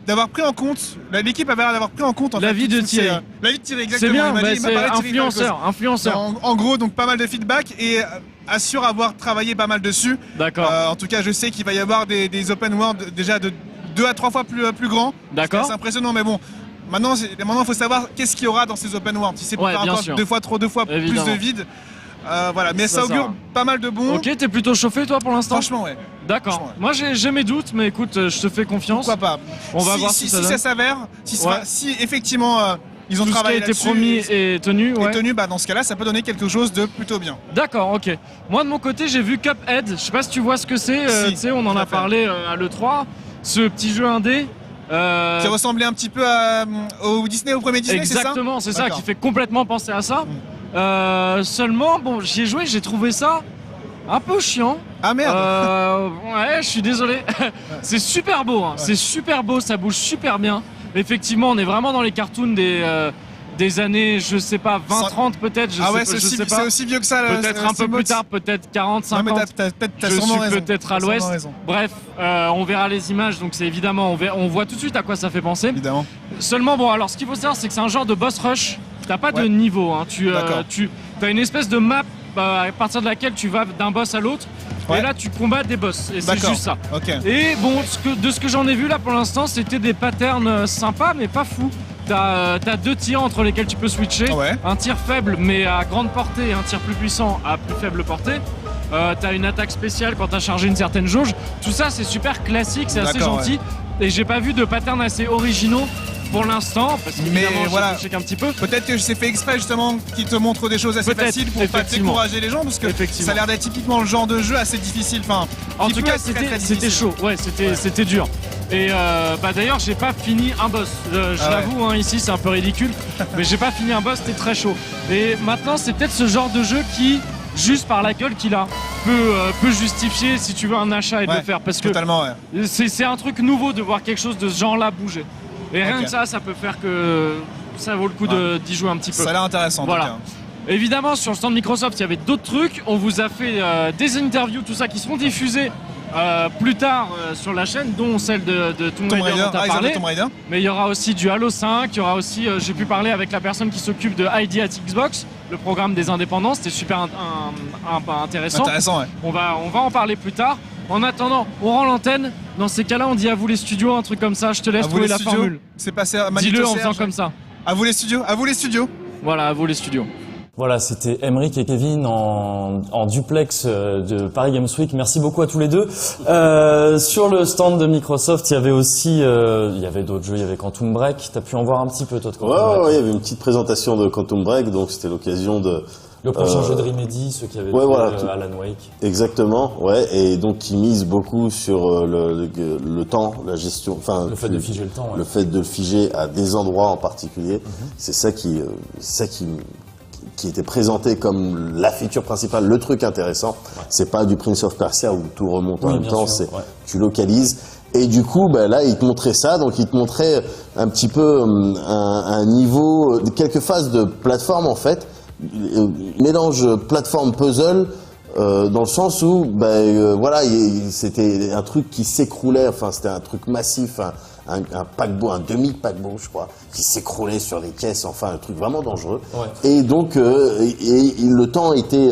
d'avoir pris en compte, l'équipe avait l'air d'avoir pris en compte l'avis de Thierry. L'avis de Thierry, exactement. C'est bien, c'est influenceur. En gros, donc pas mal de feedback et assure avoir travaillé pas mal dessus. D'accord. En tout cas, je sais qu'il va y avoir des open world déjà de 2 à 3 fois plus grands. D'accord. C'est impressionnant, mais bon. Maintenant, il faut savoir qu'est-ce qu'il y aura dans ces open world. Si c'est pour faire encore 2 fois plus de vide. Voilà, mais ça augure pas mal de bon. Ok, t'es plutôt chauffé toi pour l'instant? Franchement, ouais. D'accord. Moi j'ai mes doutes, mais écoute, je te fais confiance. Pourquoi pas? On va voir si ça s'avère, si effectivement ils ont travaillé là-dessus. Tout ce qui a été promis et tenu. Dans ce cas-là, ça peut donner quelque chose de plutôt bien. D'accord, ok. Moi de mon côté, j'ai vu Cuphead. Je sais pas si tu vois ce que c'est. Tu sais, on en a parlé à l'E3. Ce petit jeu indé. Qui ressemblait un petit peu au premier Disney, c'est ça? Exactement, c'est ça, qui fait complètement penser à ça. Seulement, bon, j'y ai joué, j'ai trouvé ça un peu chiant. Ah merde. Ouais, je suis désolé. C'est super beau, hein. C'est super beau, ça bouge super bien. Effectivement, on est vraiment dans les cartoons des années, je sais pas, 20-30 peut-être, je sais pas. C'est aussi vieux que ça. Peut-être un peu plus tard, peut-être 40-50. Non, mais t'as sûrement raison. Peut-être à l'ouest. Bref, on verra les images, donc c'est évidemment, on voit tout de suite à quoi ça fait penser. Évidemment. Seulement, bon, alors ce qu'il faut savoir, c'est que c'est un genre de boss rush. T'as pas de niveau, hein. Tu as une espèce de map à partir de laquelle tu vas d'un boss à l'autre. Et là, tu combats des boss. Et c'est juste ça. Et bon, de ce que j'en ai vu là pour l'instant, c'était des patterns sympas, mais pas fous. T'as 2 tirs entre lesquels tu peux switcher. Un tir faible, mais à grande portée, et un tir plus puissant à plus faible portée. T'as une attaque spéciale quand t'as chargé une certaine jauge. Tout ça, c'est super classique, c'est assez gentil. Et j'ai pas vu de patterns assez originaux pour l'instant, parce qu'évidemment, voilà, je check un petit peu. Peut-être que c'est fait exprès justement qu'ils te montrent des choses assez faciles pour pas décourager les gens, parce que ça a l'air d'être typiquement le genre de jeu assez difficile. En tout cas, c'était chaud, ouais, c'était dur. Et d'ailleurs, j'ai pas fini un boss. Je l'avoue, hein, ici, c'est un peu ridicule, mais j'ai pas fini un boss, c'était très chaud. Et maintenant, c'est peut-être ce genre de jeu qui, juste par la gueule qu'il a, peut justifier, si tu veux, un achat et de le faire. Parce que c'est un truc nouveau de voir quelque chose de ce genre-là bouger. Et rien que ça peut faire que ça vaut le coup d'y jouer un petit peu. Ça a l'air intéressant, voilà. En tout cas. Évidemment, sur le stand Microsoft, il y avait d'autres trucs. On vous a fait des interviews, tout ça, qui seront diffusés plus tard sur la chaîne, dont celle de Tomb Raider dont tu as parlé. Mais il y aura aussi du Halo 5, il y aura aussi, j'ai pu parler avec la personne qui s'occupe de ID at Xbox, le programme des indépendants, c'était super intéressant. On va en parler plus tard. En attendant, on rend l'antenne. Dans ces cas-là, on dit à vous les studios, un truc comme ça. Je te laisse trouver la formule. C'est passé à Manito. Dis-le en faisant comme ça. À vous les studios. À vous les studios. Voilà, à vous les studios. Voilà, c'était Emeric et Kevin en duplex de Paris Games Week. Merci beaucoup à tous les deux. Sur le stand de Microsoft, il y avait aussi, il y avait d'autres jeux. Il y avait Quantum Break. T'as pu en voir un petit peu, toi, de Quantum Break? Ouais, il y avait une petite présentation de Quantum Break, donc c'était l'occasion de... Le prochain jeu de Remedy, ceux qui avaient fait Alan Wake. Exactement, ouais, et donc qui mise beaucoup sur le temps, la gestion, enfin le fait de figer le temps, le fait de le figer à des endroits en particulier. C'est ça qui était présenté comme la feature principale, le truc intéressant. C'est pas du Prince of Persia où tout remonte en même temps, tu localises. Et du coup, là, il te montrait ça, donc il te montrait un petit peu un niveau, quelques phases de plateforme en fait. Mélange plateforme puzzle dans le sens où voilà, c'était un truc qui s'écroulait, enfin c'était un truc massif, un paquebot, un demi-paquebot je crois, qui s'écroulait sur des caisses, enfin un truc vraiment dangereux. Et donc le temps était,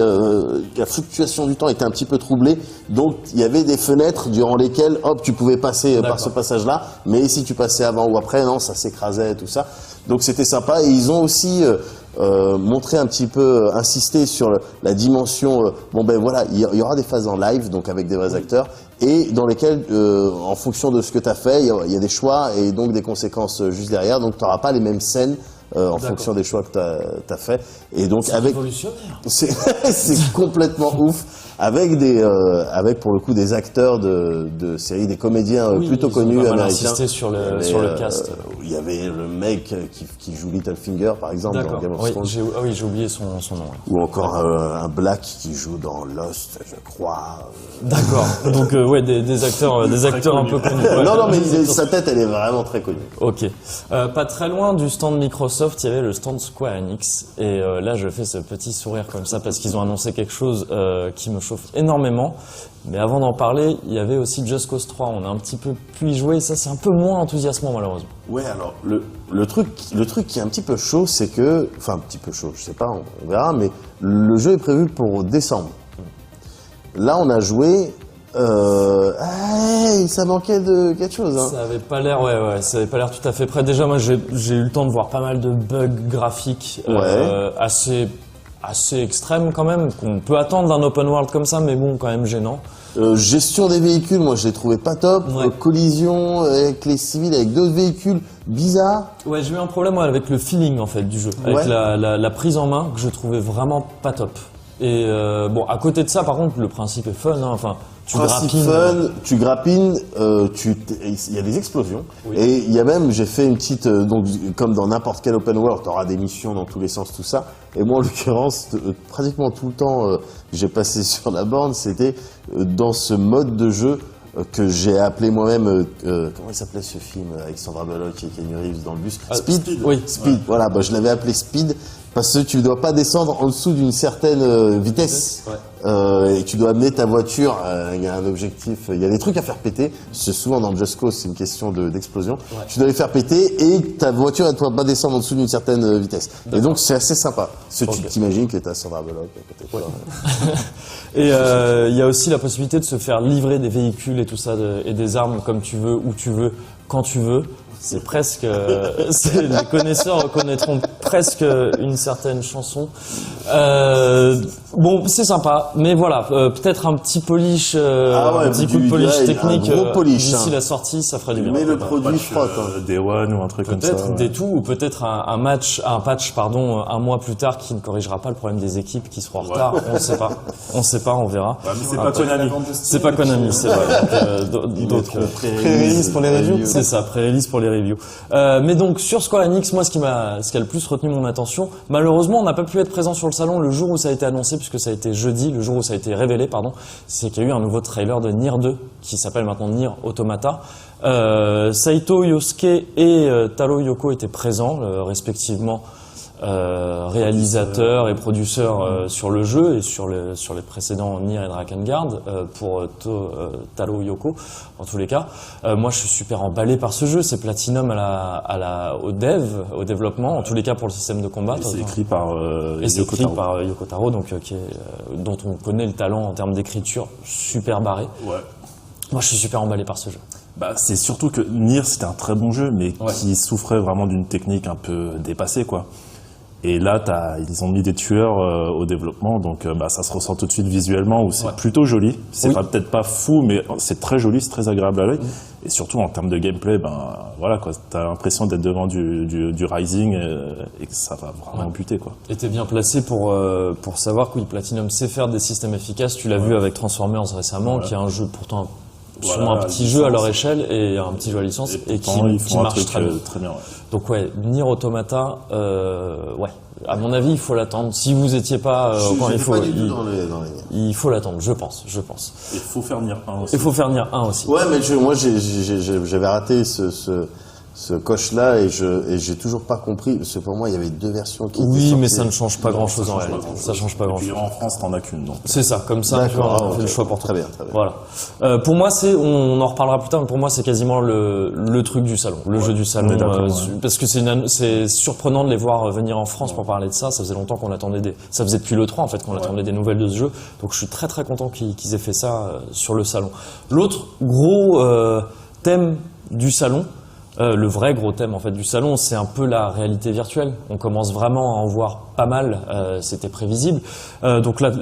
la fluctuation du temps était un petit peu troublée, donc il y avait des fenêtres durant lesquelles hop tu pouvais passer par ce passage-là, mais si tu passais avant ou après, non, ça s'écrasait tout ça. Donc c'était sympa, et ils ont aussi montrer un petit peu, insister sur la dimension. Voilà, il y aura des phases en live, donc avec des vrais acteurs, et dans lesquelles, en fonction de ce que tu as fait, il y a des choix et donc des conséquences juste derrière. Donc tu n'auras pas les mêmes scènes en fonction des choix que tu as fait. Et donc avec, c'est complètement ouf. Avec pour le coup des acteurs de séries, des comédiens plutôt connus américains. Sur le cast. Il y avait le mec qui joue Littlefinger par exemple dans Game of Thrones. J'ai oublié son nom. Ou encore un Black qui joue dans Lost, je crois. D'accord. Donc des acteurs un peu connus. Non, mais sa tête elle est vraiment très connue. Ok. Pas très loin du stand Microsoft, il y avait le stand Square Enix, et là je fais ce petit sourire comme ça parce qu'ils ont annoncé quelque chose qui me chauffe énormément. Mais avant d'en parler, il y avait aussi Just Cause 3. On a un petit peu pu y jouer, ça c'est un peu moins enthousiasmant malheureusement. Ouais, alors le truc qui est un petit peu chaud, c'est que, enfin un petit peu chaud, je sais pas, on verra, mais le jeu est prévu pour décembre. Là, on a joué. Ça manquait de quelque chose. Hein. Ça avait pas l'air, ça avait pas l'air tout à fait prêt. Déjà, moi, j'ai eu le temps de voir pas mal de bugs graphiques assez extrêmes quand même, qu'on peut attendre d'un open world comme ça, mais bon, quand même gênant. Gestion des véhicules, moi, je l'ai trouvé pas top. Collision avec les civils, avec d'autres véhicules bizarres. Ouais, j'ai eu un problème avec le feeling en fait du jeu, avec la prise en main que je trouvais vraiment pas top. Et à côté de ça, par contre, le principe est fun. Hein. Enfin, tu grappines, il y a des explosions. Oui. Et il y a même, j'ai fait une petite, donc comme dans n'importe quel open world, tu auras des missions dans tous les sens, tout ça. Et moi, en l'occurrence, pratiquement tout le temps que j'ai passé sur la borne, c'était dans ce mode de jeu que j'ai appelé moi-même, comment il s'appelait ce film avec Sandra Bullock et Keanu Reeves dans le bus? Speed. Oui, Speed. Voilà, je l'avais appelé Speed. Parce que tu ne dois pas descendre en dessous d'une certaine vitesse. Et tu dois amener ta voiture, il y a un objectif, il y a des trucs à faire péter. C'est souvent dans Just Cause, c'est une question d'explosion. Tu dois les faire péter et ta voiture elle ne doit pas descendre en dessous d'une certaine vitesse. Et donc c'est assez sympa. Tu t'imagines que tu as Sandra Bullock à côté de toi. Et il y a aussi la possibilité de se faire livrer des véhicules et tout ça, et des armes comme tu veux, où tu veux, quand tu veux. C'est presque, les connaisseurs reconnaîtront presque une certaine chanson. Bon, c'est sympa, mais voilà, peut-être un petit polish, un petit coup de polish technique d'ici la sortie, ça ferait du bien. Mais le produit frotte. Day One ou un truc comme ça. Peut-être des tout, ou peut-être un patch, un mois plus tard qui ne corrigera pas le problème des équipes qui seront en retard. On ne sait pas. On sait pas, on verra. Ouais, mais c'est pas Konami. C'est pas Konami, c'est vrai. Donc, pré-release pour les reviews. C'est ça, pré-release pour les reviews. Mais donc, sur Square Enix, moi, ce qui a le plus retenu mon attention, malheureusement, on n'a pas pu être présent sur le salon le jour où ça a été annoncé, puisque ça a été jeudi, le jour où ça a été révélé, pardon. C'est qu'il y a eu un nouveau trailer de Nier 2, qui s'appelle maintenant Nier Automata. Saito Yosuke et Taro Yoko étaient présents, respectivement, réalisateur et producteur sur le jeu et sur les précédents Nier et Drakengard pour Taro Yoko en tous les cas. Moi je suis super emballé par ce jeu, c'est Platinum au développement, en tous les cas pour le système de combat. Et c'est écrit par Yoko Taro, donc dont on connaît le talent en termes d'écriture super barré. Ouais. Moi je suis super emballé par ce jeu. Bah, c'est surtout que Nier c'était un très bon jeu mais qui souffrait vraiment d'une technique un peu dépassée quoi. Et là, ils ont mis des tueurs au développement, donc ça se ressent tout de suite visuellement, où c'est plutôt joli. C'est peut-être pas fou, mais c'est très joli, c'est très agréable à l'œil. Et surtout en termes de gameplay, voilà quoi, t'as l'impression d'être devant du Rising et que ça va vraiment buter quoi. Et t'es bien placé pour savoir que Platinum sait faire des systèmes efficaces. Tu l'as vu avec Transformers récemment, qui est un jeu pourtant sûrement un petit jeu à leur échelle et un petit jeu à licence et qui marche très bien. Très bien ouais. Donc Nier Automata, à mon avis, il faut l'attendre. Si vous étiez pas, il faut l'attendre, je pense. Il faut faire Nier 1 aussi. Il faut faire Nier 1 aussi. Ouais, mais moi j'avais raté ce coche-là et j'ai toujours pas compris, parce que pour moi il y avait deux versions qui étaient sorties. Mais ça ne change pas grand-chose en réalité. Ça change pas grand-chose. En France, t'en as qu'une. C'est ça, comme ça, on fait le choix pour toi. Très bien. Voilà. Pour moi, on en reparlera plus tard, mais pour moi, c'est quasiment le truc du salon, le jeu du salon. Parce que c'est surprenant de les voir venir en France pour parler de ça. Ça faisait longtemps qu'on attendait ça faisait depuis le 3 en fait qu'on attendait des nouvelles de ce jeu. Donc je suis très très content qu'ils aient fait ça sur le salon. L'autre gros thème du salon, le vrai gros thème en fait du salon, c'est un peu la réalité virtuelle. On commence vraiment à en voir pas mal, c'était prévisible. Donc là,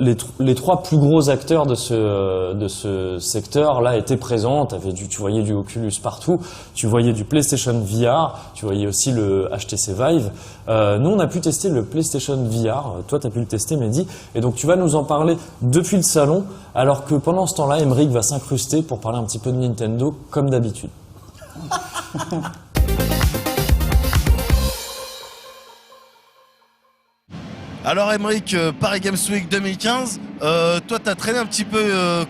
les trois plus gros acteurs de ce secteur là étaient présents. Tu voyais du Oculus partout, tu voyais du PlayStation VR, tu voyais aussi le HTC Vive. Nous, on a pu tester le PlayStation VR. Toi, tu as pu le tester, Mehdi. Et donc, tu vas nous en parler depuis le salon, alors que pendant ce temps-là, Emeric va s'incruster pour parler un petit peu de Nintendo, comme d'habitude. Alors Emeric, Paris Games Week 2015, toi t'as traîné un petit peu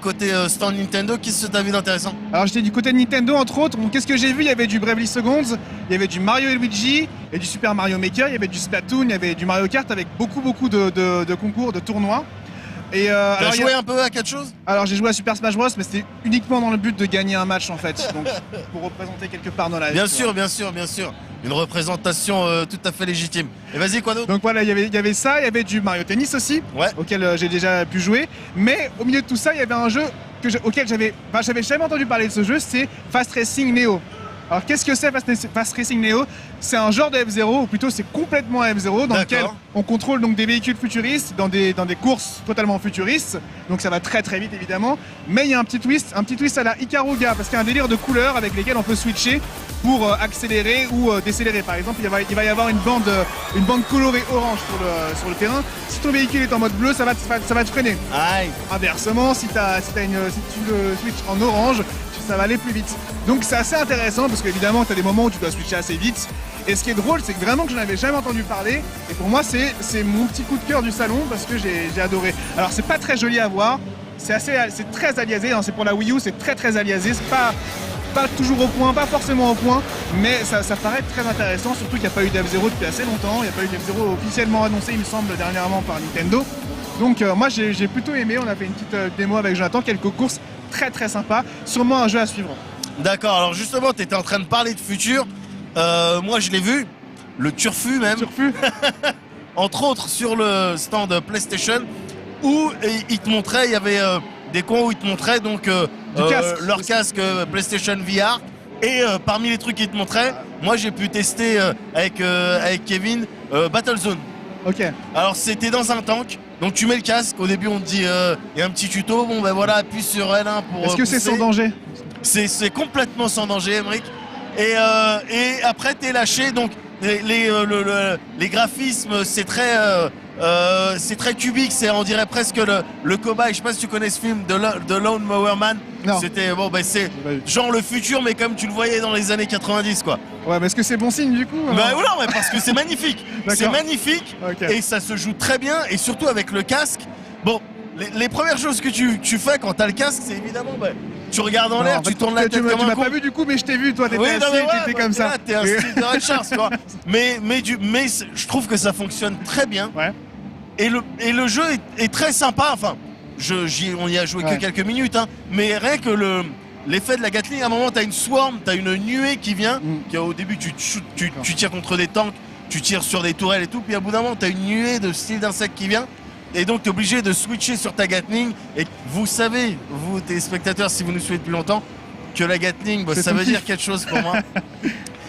côté stand Nintendo, qu'est-ce que t'as vu d'intéressant? Alors j'étais du côté de Nintendo entre autres, donc qu'est-ce que j'ai vu? Il y avait du Bravely Seconds, il y avait du Mario et Luigi, et du Super Mario Maker, il y avait du Splatoon, il y avait du Mario Kart avec beaucoup de concours, de tournois. Et t'as joué un peu à quelque chose? Alors j'ai joué à Super Smash Bros, mais c'était uniquement dans le but de gagner un match en fait, donc pour représenter quelque part dans la vie. Bien sûr. Une représentation tout à fait légitime. Et vas-y, quoi d'autre? Donc voilà, il y avait ça, il y avait du Mario Tennis aussi, auquel j'ai déjà pu jouer. Mais au milieu de tout ça, il y avait un jeu auquel j'avais jamais entendu parler de ce jeu, c'est Fast Racing Neo. Alors qu'est-ce que c'est Fast Racing Neo? C'est un genre de F-Zero, ou plutôt c'est complètement F-Zero, dans lequel on contrôle donc des véhicules futuristes dans des courses totalement futuristes. Donc ça va très très vite évidemment. Mais il y a un petit twist à la Ikaruga, parce qu'il y a un délire de couleurs avec lesquelles on peut switcher pour accélérer ou décélérer. Par exemple, il va y avoir une bande colorée orange sur le terrain. Si ton véhicule est en mode bleu, ça va te freiner. Aïe. Inversement, si tu le switches en orange, ça va aller plus vite. Donc c'est assez intéressant parce qu'évidemment tu as des moments où tu dois switcher assez vite. Et ce qui est drôle, c'est que vraiment que je n'avais jamais entendu parler. Et pour moi c'est mon petit coup de cœur du salon parce que j'ai adoré. Alors c'est pas très joli à voir, c'est très aliasé, hein. C'est pour la Wii U, c'est très aliasé, c'est pas toujours au point, pas forcément au point, mais ça paraît très intéressant, surtout qu'il n'y a pas eu d'F-Zero depuis assez longtemps, il n'y a pas eu d'F-Zero officiellement annoncé il me semble dernièrement par Nintendo. Donc moi j'ai plutôt aimé, on a fait une petite démo avec Jonathan, quelques courses très sympa, sûrement un jeu à suivre. D'accord, alors justement tu étais en train de parler de futur, moi je l'ai vu, le Turfu même, entre autres sur le stand PlayStation, où il te montrait, il y avait des cons où ils te montraient donc leur casque PlayStation VR, et parmi les trucs qu'ils te montraient, moi j'ai pu tester avec Kevin Battlezone. Ok. Alors c'était dans un tank, donc tu mets le casque, au début on te dit il y a un petit tuto, bon ben voilà, appuie sur L1 pour Est-ce que c'est sans danger? C'est complètement sans danger, Emmerich. Et après t'es lâché, donc les graphismes c'est très cubique, on dirait presque le cobaye. Je sais pas si tu connais ce film de Lone Mower Man. C'était bon, ben c'est genre le futur, mais comme tu le voyais dans les années 90, quoi. Ouais, mais est-ce que c'est bon signe du coup? Bah non, mais parce que c'est magnifique. C'est magnifique et ça se joue très bien, et surtout avec le casque. Bon, les premières choses que tu fais quand t'as le casque, c'est évidemment tu regardes en l'air, tu tournes la tête comme un con. Tu m'as pas vu du coup, mais je t'ai vu, toi t'étais assis, t'étais comme ça. T'es un style de Red Charles, tu vois. Mais je trouve que ça fonctionne très bien. Ouais. Et le jeu est très sympa. Enfin, on y a joué que quelques minutes, hein, mais rien que l'effet de la Gatling, à un moment, t'as une swarm, t'as une nuée qui vient. Au début, tu tires contre des tanks, tu tires sur des tourelles et tout, puis à bout d'un moment, t'as une nuée de style d'insectes qui vient. Et donc, t'es obligé de switcher sur ta Gatling. Et vous savez, vous, téléspectateurs, si vous nous suivez depuis longtemps, que la Gatling, ça veut dire quelque chose pour moi.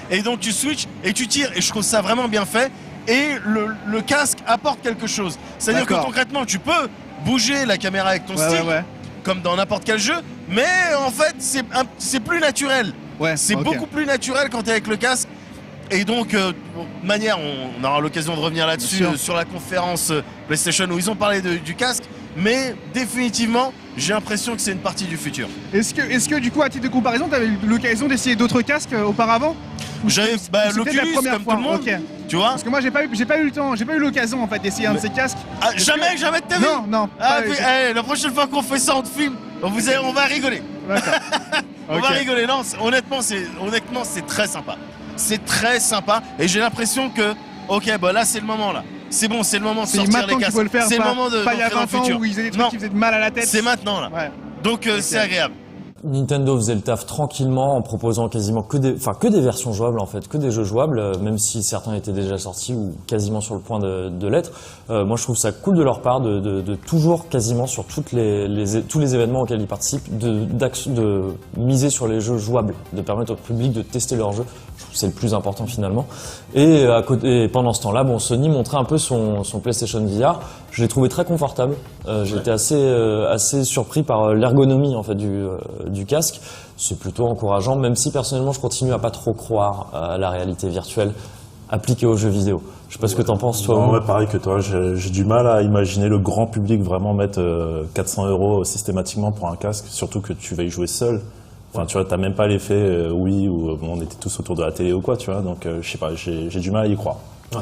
Et donc, tu switches et tu tires. Et je trouve ça vraiment bien fait. Et le casque apporte quelque chose. C'est-à-dire que concrètement, tu peux bouger la caméra avec ton stick, comme dans n'importe quel jeu, mais en fait, c'est plus naturel. C'est beaucoup plus naturel quand tu es avec le casque. Et donc, de manière, on aura l'occasion de revenir là-dessus sur la conférence PlayStation où ils ont parlé du casque, mais définitivement, j'ai l'impression que c'est une partie du futur. Est-ce que du coup, à titre de comparaison, tu avais eu l'occasion d'essayer d'autres casques auparavant? J'avais l'Oculus comme tout le monde, tu vois. Parce que moi j'ai pas eu le temps, j'ai pas eu l'occasion en fait d'essayer un de ces casques. Jamais de ta vie. Non. La prochaine fois qu'on fait ça, on te filme. On va rigoler. On va rigoler. Non, honnêtement, c'est très sympa. C'est très sympa et j'ai l'impression que là c'est le moment là. C'est bon, c'est le moment de sortir les casques. C'est le moment de pas il y a 20 ans où ils faisaient des trucs qui faisaient mal à la tête. C'est maintenant là. Donc c'est agréable. Nintendo faisait le taf tranquillement en proposant quasiment que des versions jouables en fait, que des jeux jouables, même si certains étaient déjà sortis ou quasiment sur le point de l'être. Moi je trouve ça cool de leur part de toujours quasiment sur tous les événements auxquels ils participent de miser sur les jeux jouables, de permettre au public de tester leurs jeux. Je trouve que c'est le plus important finalement. Et pendant ce temps-là, Sony montrait un peu son PlayStation VR. Je l'ai trouvé très confortable. J'étais assez surpris par l'ergonomie en fait du casque. C'est plutôt encourageant, même si personnellement je continue à pas trop croire à la réalité virtuelle appliquée aux jeux vidéo. Je sais pas ce que t'en penses toi. Ouais, pareil que toi, j'ai du mal à imaginer le grand public vraiment mettre 400 € systématiquement pour un casque, surtout que tu vas y jouer seul. Enfin, tu vois, t'as même pas l'effet où on était tous autour de la télé ou quoi, tu vois. Donc, je sais pas, j'ai du mal à y croire. Ouais.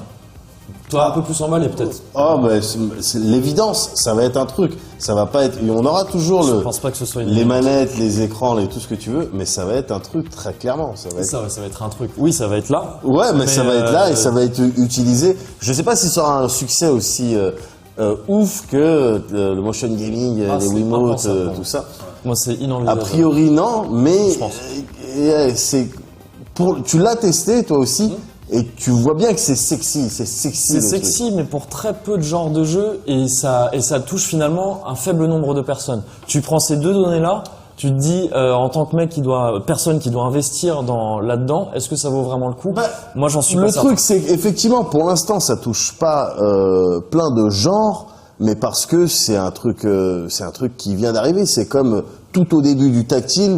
Toi, un peu plus emballé peut-être. C'est l'évidence, ça va être un truc. Ça va pas être. On aura toujours Je pense pas que ce soit les manettes, les écrans, tout ce que tu veux, mais ça va être un truc très clairement. Ça va être un truc. Oui, ça va être là. Ouais, mais ça va être là et ça va être utilisé. Je sais pas si ça aura un succès aussi ouf que le motion gaming, les Wiimote, tout ça. Moi, c'est inenvisageable. A priori, non, mais je pense. Tu l'as testé toi aussi. Et tu vois bien que c'est sexy. C'est sexy, mais pour très peu de genres de jeux, et ça touche finalement un faible nombre de personnes. Tu prends ces deux données-là, tu te dis, en tant que personne qui doit investir là-dedans, est-ce que ça vaut vraiment le coup? Moi, j'en suis pas certain. Le truc, c'est qu'effectivement, pour l'instant, ça touche pas plein de genres, mais parce que c'est un truc qui vient d'arriver. C'est comme tout au début du tactile.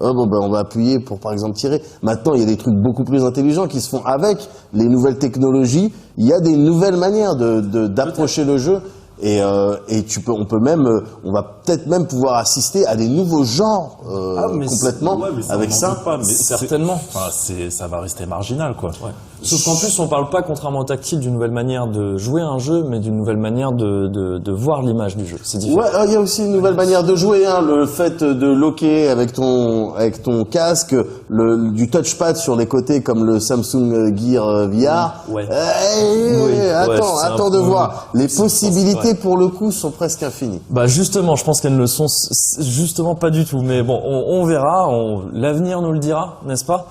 On va appuyer pour, par exemple, tirer. Maintenant, il y a des trucs beaucoup plus intelligents qui se font avec les nouvelles technologies. Il y a des nouvelles manières d'approcher le jeu. Et on va peut-être même pouvoir assister à des nouveaux genres complètement avec ça. Pas, mais certainement. Ça va rester marginal, quoi. Ouais. Sauf qu'en plus, on parle pas, contrairement au tactile, d'une nouvelle manière de jouer à un jeu, mais d'une nouvelle manière de voir l'image du jeu. C'est différent. Ouais, il y a aussi une nouvelle manière de jouer, le fait de locker avec ton casque, du touchpad sur les côtés comme le Samsung Gear VR. Attends de voir. Les possibilités pour le coup sont presque infinies. Justement, je pense qu'elles ne le sont justement pas du tout. Mais bon, on verra, l'avenir nous le dira, n'est-ce pas?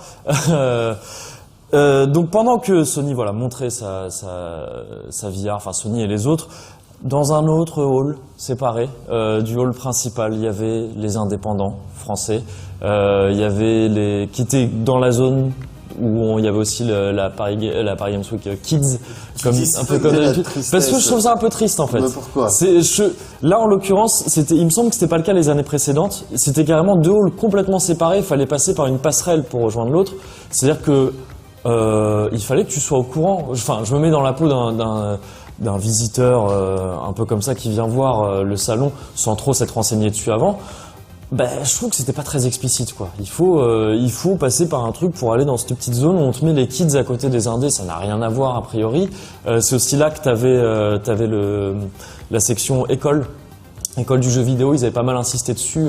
Donc pendant que Sony montrait sa VR, enfin Sony et les autres, Dans un autre hall séparé du hall principal, il y avait les indépendants français, il y avait les qui étaient dans la zone où il y avait aussi la Paris Games Week Kids, comme un peu comme parce que je trouve ça un peu triste en fait. Mais pourquoi? Là en l'occurrence, il me semble que c'était pas le cas les années précédentes. C'était carrément 2 halls complètement séparés. Il fallait passer par une passerelle pour rejoindre l'autre. C'est-à-dire que il fallait que tu sois au courant. Enfin, je me mets dans la peau d'un visiteur un peu comme ça qui vient voir le salon sans trop s'être renseigné dessus avant. Je trouve que c'était pas très explicite quoi. Il faut passer par un truc pour aller dans cette petite zone où on te met les kids à côté des indés, ça n'a rien à voir a priori. C'est aussi là que t'avais la section école du jeu vidéo, ils avaient pas mal insisté dessus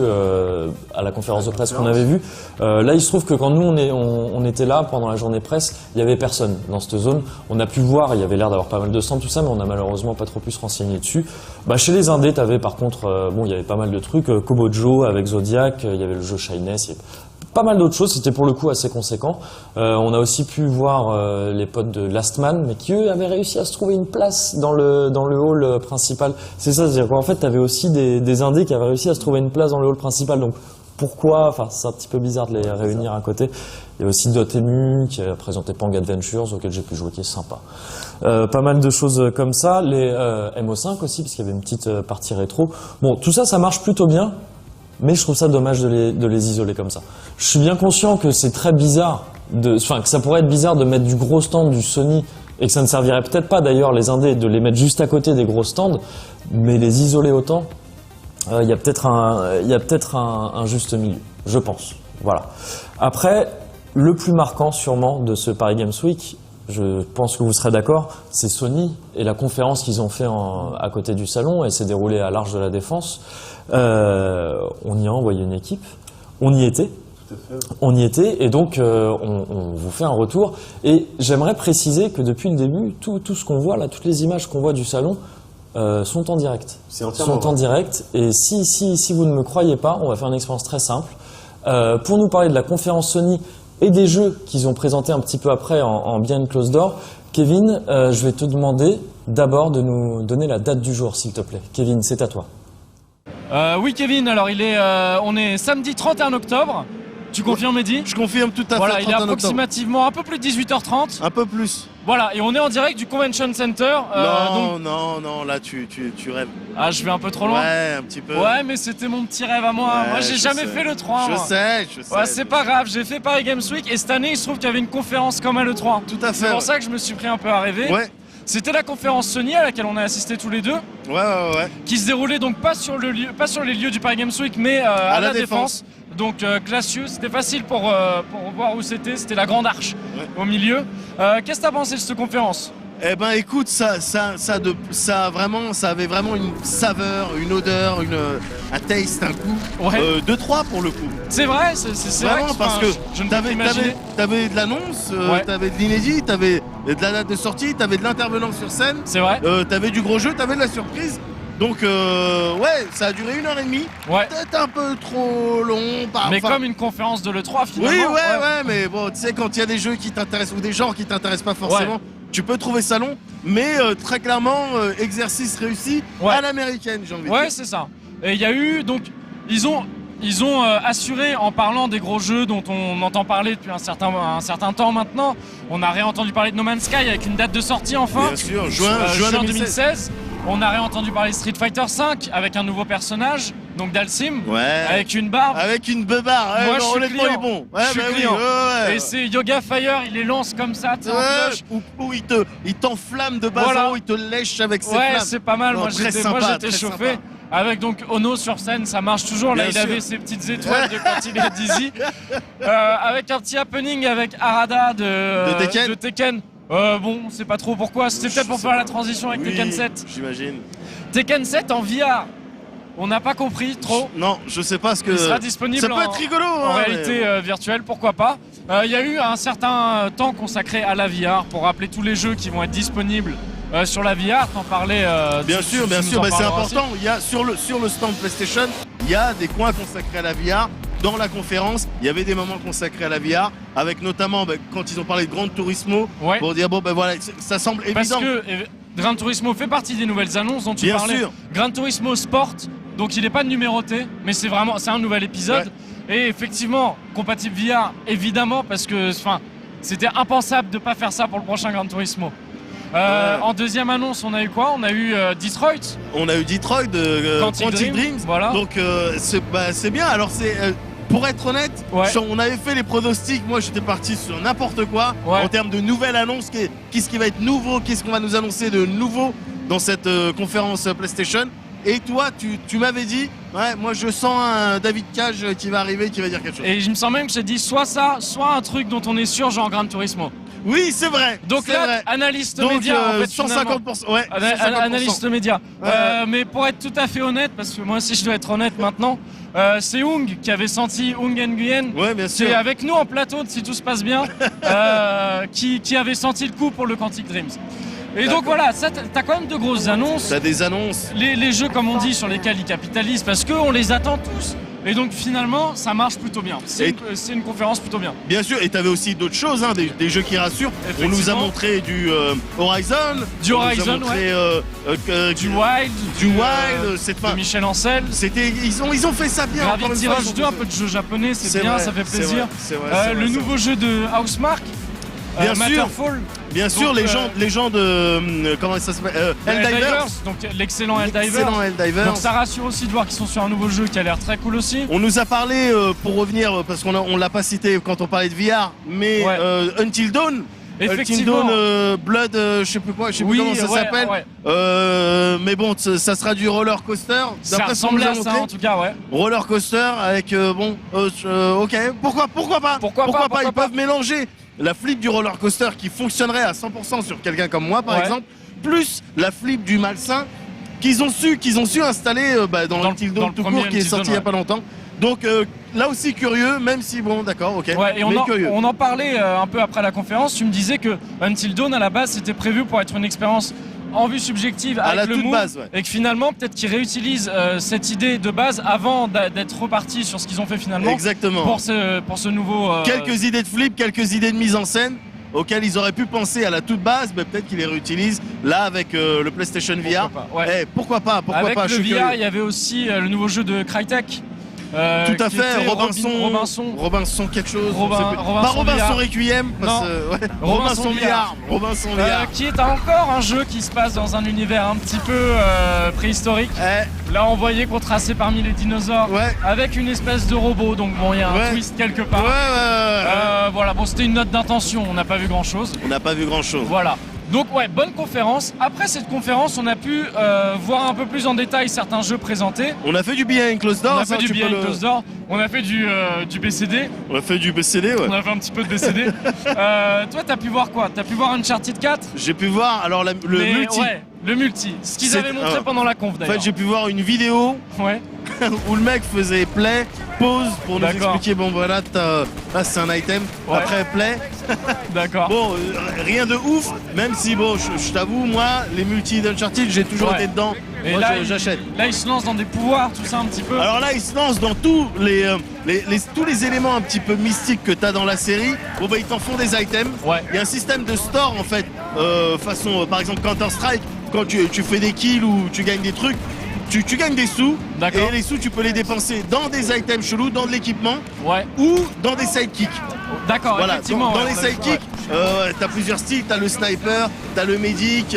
à la conférence de presse qu'on avait vue. Là, il se trouve que quand nous on était là pendant la journée presse, il y avait personne dans cette zone. On a pu voir, il y avait l'air d'avoir pas mal de stands tout ça, mais on a malheureusement pas trop pu se renseigner dessus. Chez les indés, t'avais par contre, il y avait pas mal de trucs, Kobojo avec Zodiac, il y avait le jeu Shyness, il y avait pas mal d'autres choses, c'était pour le coup assez conséquent. On a aussi pu voir les potes de Last Man, mais qui eux avaient réussi à se trouver une place dans le hall principal. C'est ça, c'est-à-dire qu'en fait t'avais aussi des indés qui avaient réussi à se trouver une place dans le hall principal. Donc pourquoi, enfin c'est un petit peu bizarre de les réunir à côté. Il y a aussi Dotemu qui a présenté Pang Adventures auquel j'ai pu jouer, qui est sympa. Pas mal de choses comme ça, les MO5 aussi parce qu'il y avait une petite partie rétro. Bon, tout ça, ça marche plutôt bien. Mais je trouve ça dommage de les isoler comme ça. Je suis bien conscient que c'est très bizarre, que ça pourrait être bizarre de mettre du gros stand du Sony et que ça ne servirait peut-être pas d'ailleurs les indés de les mettre juste à côté des gros stands, mais les isoler autant, il y a peut-être un juste milieu, je pense. Voilà. Après, le plus marquant sûrement de ce Paris Games Week, je pense que vous serez d'accord, c'est Sony et la conférence qu'ils ont fait à côté du salon, elle s'est déroulée à l'Arche de la Défense. On y a envoyé une équipe, on y était. On y était et donc on vous fait un retour. Et j'aimerais préciser que depuis le début, tout ce qu'on voit là, toutes les images qu'on voit du salon sont en direct. Sont en direct. Et si vous ne me croyez pas, on va faire une expérience très simple. Pour nous parler de la conférence Sony et des jeux qu'ils ont présentés un petit peu après en behind closed door, Kevin, je vais te demander d'abord de nous donner la date du jour, s'il te plaît. Kevin, c'est à toi. Oui Kevin, alors on est samedi 31 octobre. Tu confirmes Mehdi? Je confirme tout à fait. Voilà, il est approximativement un peu plus de 18h30. Un peu plus. Voilà, et on est en direct du Convention Center. Non, là tu rêves. Ah, je vais un peu trop loin? Ouais, un petit peu. Ouais, mais c'était mon petit rêve à moi. Ouais, moi, j'ai jamais fait le 3. Je sais. Ouais, c'est pas grave, j'ai fait Paris Games Week et cette année, il se trouve qu'il y avait une conférence comme à l'E3. Tout à fait. C'est pour ça que je me suis pris un peu à rêver. Ouais. C'était la conférence Sony à laquelle on a assisté tous les deux. Ouais. Qui se déroulait donc pas sur les lieux du Paris Games Week, mais à la Défense. Donc classieux, c'était facile pour voir où c'était. C'était la grande arche au milieu. Qu'est-ce que t'as pensé de cette conférence? Eh ben écoute, ça avait vraiment une saveur, une odeur, un taste, un goût de 3 pour le coup. C'est vrai, c'est vraiment vrai parce que je ne t'avais imaginé. T'avais de l'annonce, t'avais de l'inédit, t'avais de la date de sortie, t'avais de l'intervenant sur scène. C'est vrai. T'avais du gros jeu, t'avais de la surprise. Donc ça a duré 1h30. Ouais. Peut-être un peu trop long. Mais comme une conférence de l'E3 finalement. Oui, ouais, mais bon, tu sais, quand il y a des jeux qui t'intéressent ou des genres qui t'intéressent pas forcément, tu peux trouver ça long. Mais très clairement, exercice réussi à l'américaine, j'ai envie de dire. Ouais, c'est ça. Et il y a eu, donc, ils ont assuré en parlant des gros jeux dont on entend parler depuis un certain temps maintenant. On a réentendu parler de No Man's Sky avec une date de sortie enfin. Bien sûr, juin 2016. On a réentendu parler de Street Fighter V avec un nouveau personnage, donc Dalsim, avec une barbe. Avec une beubare, moi je suis honnêtement il est bon. Je suis client. Et c'est Yoga Fire, il les lance comme ça, où il t'enflamme de bas en haut, il te lèche avec ses flammes. Ouais, c'est pas mal, moi j'étais chauffé. Avec donc Ono sur scène, ça marche toujours. Là, il avait ses petites étoiles de quand il est dizzy. Avec un petit happening avec Arada de Tekken. Bon, c'est pas trop pourquoi. C'était peut-être pour faire la transition avec Tekken 7. J'imagine. Tekken 7 en VR. On n'a pas compris trop. Non, je sais pas ce que. Il sera disponible ça peut être rigolo, en réalité virtuelle, pourquoi pas. Il y a eu un certain temps consacré à la VR pour rappeler tous les jeux qui vont être disponibles sur la VR. T'en parlais. Bien sûr, c'est important. Il y a sur le stand PlayStation, il y a des coins consacrés à la VR. Dans la conférence, il y avait des moments consacrés à la VR, avec notamment quand ils ont parlé de Gran Turismo, pour dire bon ben voilà, ça semble évident. Parce que Gran Turismo fait partie des nouvelles annonces dont tu parlais. Sûr. Gran Turismo Sport, donc il n'est pas numéroté, mais c'est un nouvel épisode. Ouais. Et effectivement, compatible VR, évidemment, parce que c'était impensable de ne pas faire ça pour le prochain Gran Turismo. En deuxième annonce, on a eu quoi? On a eu Detroit. On a eu Detroit de Quantic Dreams. Voilà. Donc c'est bien. Alors pour être honnête, on avait fait les pronostics. Moi, j'étais parti sur n'importe quoi en termes de nouvelles annonces. Qu'est-ce qui va être nouveau? Qu'est-ce qu'on va nous annoncer de nouveau dans cette conférence PlayStation? Et toi, tu m'avais dit, moi je sens un David Cage qui va arriver, qui va dire quelque chose. Et je me sens même que je t'ai dit soit ça, soit un truc dont on est sûr, genre Gran Turismo. Oui, c'est vrai. Donc là, analyste média, en fait, 150%. Ouais, 150%. Analyste média. Mais pour être tout à fait honnête, parce que moi aussi je dois être honnête maintenant, c'est Hung qui avait senti, Hung Nguyen, qui est avec nous en plateau, si tout se passe bien, qui avait senti le coup pour le Quantic Dreams. Et donc voilà, ça, t'as quand même de grosses annonces. T'as des annonces. Les jeux, comme on dit, sur lesquels ils capitalisent, parce qu'on les attend tous. Et donc finalement, ça marche plutôt bien. C'est une conférence plutôt bien. Bien sûr, et t'avais aussi d'autres choses, des jeux qui rassurent. On nous a montré du Horizon. Du Horizon, du Wild. De Michel Ancel. Ils ont fait ça bien. Gravity Rush 2, un peu de jeu japonais, c'est bien, ça fait plaisir. Le nouveau jeu de Housemarque. Bien sûr, les gens de comment ça s'appelle, Helldivers. Donc l'excellent Helldivers. Donc ça rassure aussi de voir qu'ils sont sur un nouveau jeu qui a l'air très cool aussi. On nous a parlé, pour revenir, parce qu'on l'a pas cité quand on parlait de VR, mais Until Dawn. Effectivement. Until Dawn, Blood, je sais plus comment ça s'appelle. Mais bon, ça sera du roller coaster. Ça ressemble à ça en tout cas, Roller coaster avec ok, pourquoi pas. Pourquoi pas. Ils peuvent mélanger la flip du roller coaster qui fonctionnerait à 100% sur quelqu'un comme moi par exemple, plus la flip du malsain qu'ils ont su installer dans Until Dawn tout court qui est sorti il y a pas longtemps. Donc là aussi curieux, même si bon d'accord, ok. Et on en parlait un peu après la conférence. Tu me disais que Until Dawn à la base c'était prévu pour être une expérience en vue subjective avec le Move, et que finalement peut-être qu'ils réutilisent cette idée de base avant d'être repartis sur ce qu'ils ont fait finalement. Exactement. Pour ce nouveau. Quelques idées de flip, quelques idées de mise en scène auxquelles ils auraient pu penser à la toute base, mais peut-être qu'ils les réutilisent là avec le PlayStation VR. Pourquoi pas. Avec le VR, il y avait aussi le nouveau jeu de Crytek. Tout à fait, Robinson quelque chose. Robinson Requiem. Robinson VR. Qui est encore un jeu qui se passe dans un univers un petit peu préhistorique. Là, on voyait qu'on traçait parmi les dinosaures avec une espèce de robot. Donc bon, il y a un twist quelque part. Voilà, bon, c'était une note d'intention. On n'a pas vu grand chose. Voilà. Donc bonne conférence. Après cette conférence, on a pu voir un peu plus en détail certains jeux présentés. On a fait du Behind Closed Doors. On a fait du Behind Closed Doors. On a fait du BCD. On a fait du BCD, On a fait un petit peu de BCD. Toi, t'as pu voir quoi? T'as pu voir Uncharted 4? J'ai pu voir alors le multi. Le multi. Ce qu'ils avaient montré pendant la conf d'ailleurs. En fait, j'ai pu voir une vidéo où le mec faisait play, pause pour nous expliquer bon voilà, là c'est un item, après play. D'accord. Bon, rien de ouf, même si bon, je t'avoue, moi, les multi d'Uncharted, j'ai toujours été dedans. Et moi, là, j'achète. Là, il se lance dans des pouvoirs, tout ça un petit peu. Alors là, il se lance dans tous les éléments un petit peu mystiques que t'as dans la série. Bon bah ils t'en font des items. Il y a un système de store en fait, façon par exemple Counter Strike, quand tu fais des kills ou tu gagnes des trucs. Tu gagnes des sous, et les sous tu peux les dépenser dans des items chelous, dans de l'équipement, ou dans des sidekicks. D'accord, voilà. Effectivement. Dans les sidekicks, t'as plusieurs styles, t'as le sniper, t'as le medic,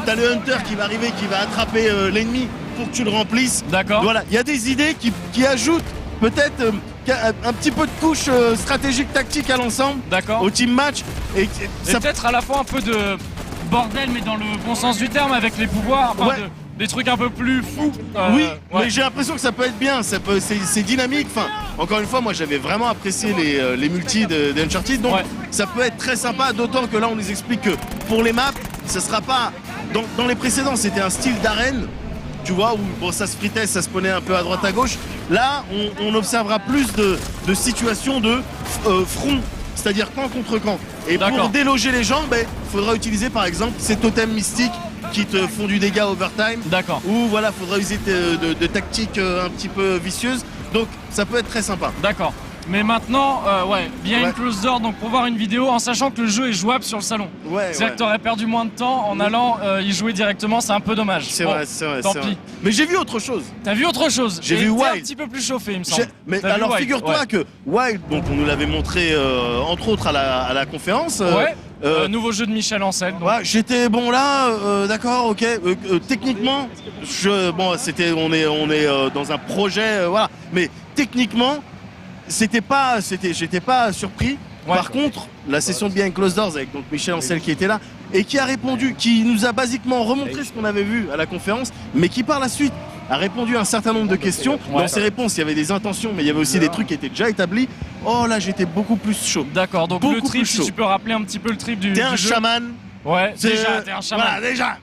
t'as le hunter qui va arriver, qui va attraper l'ennemi pour que tu le remplisses. D'accord. Voilà, il y a des idées qui ajoutent peut-être un petit peu de couche stratégique, tactique à l'ensemble, au team match. Et peut-être à la fois un peu de bordel, mais dans le bon sens du terme, avec les pouvoirs. Des trucs un peu plus fous. Mais j'ai l'impression que ça peut être bien, c'est dynamique. Enfin, encore une fois, moi j'avais vraiment apprécié les multis de Uncharted, donc ça peut être très sympa, d'autant que là on nous explique que pour les maps, ça sera pas... Dans les précédents, c'était un style d'arène, tu vois, où bon, ça se fritait, ça se prenait un peu à droite à gauche. Là, on observera plus de situations de front, c'est-à-dire camp contre camp. Et pour déloger les gens, il faudra utiliser par exemple ces totems mystiques qui te font du dégât overtime. Ou voilà, faudra user de tactiques un petit peu vicieuses. Donc ça peut être très sympa. D'accord. Mais maintenant, Behind Closed Door, donc pour voir une vidéo, en sachant que le jeu est jouable sur le salon. C'est-à-dire que t'aurais perdu moins de temps en allant y jouer directement, c'est un peu dommage. C'est vrai, c'est vrai. Tant pis. Mais j'ai vu autre chose. T'as vu autre chose? J'ai vu Wild. Un petit peu plus chauffé, il me semble. Mais alors figure-toi que Wild, donc on nous l'avait montré entre autres à la conférence. Nouveau jeu de Michel Ancel. Ouais, j'étais bon là, d'accord, ok. Techniquement, on est dans un projet, voilà. Mais techniquement, j'étais pas surpris. Par contre, la session de Behind Closed Doors avec donc Michel Ancel qui était là et qui a répondu, qui nous a basiquement remontré ce qu'on avait vu à la conférence, mais qui par la suite a répondu à un certain nombre de questions. Dans ses réponses, il y avait des intentions, mais il y avait aussi des trucs qui étaient déjà établis. Oh là, j'étais beaucoup plus chaud. D'accord, donc le trip, si tu peux rappeler un petit peu le trip du jeu. T'es un chaman. Ouais, déjà, t'es un chaman. Voilà, déjà.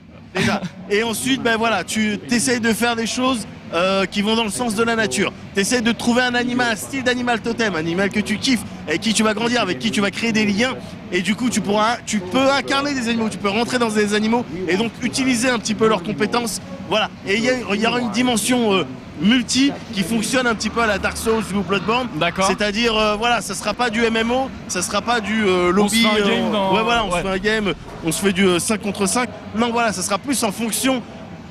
Et ensuite, tu t'essayes de faire des choses qui vont dans le sens de la nature. T'essayes de trouver un animal, un style d'animal totem, un animal que tu kiffes, avec qui tu vas grandir, avec qui tu vas créer des liens. Et du coup, tu peux incarner des animaux, tu peux rentrer dans des animaux et donc utiliser un petit peu leurs compétences. Voilà. Et il y aura une dimension multi qui fonctionne un petit peu à la Dark Souls ou Bloodborne. D'accord. C'est-à-dire, ça sera pas du MMO, ça sera pas du lobby. On se fait un game on se fait un game, on se fait du 5 contre 5. Non, voilà, ça sera plus en fonction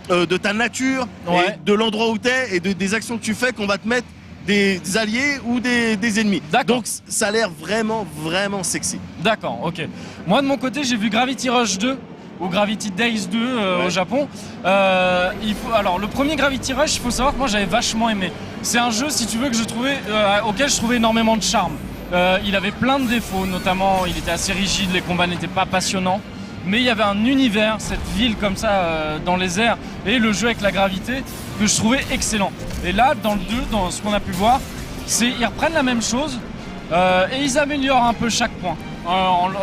de ta nature, et de l'endroit où t'es et des actions que tu fais qu'on va te mettre des alliés ou des ennemis. Donc ça a l'air vraiment, vraiment sexy. D'accord, ok. Moi de mon côté, j'ai vu Gravity Rush 2 ou Gravity Days 2 au Japon. Alors le premier Gravity Rush, il faut savoir que moi j'avais vachement aimé. C'est un jeu, si tu veux, que auquel je trouvais énormément de charme. Il avait plein de défauts, notamment il était assez rigide, les combats n'étaient pas passionnants. Mais il y avait un univers, cette ville comme ça dans les airs et le jeu avec la gravité que je trouvais excellent. Et là, dans le 2, dans ce qu'on a pu voir, ils reprennent la même chose et ils améliorent un peu chaque point.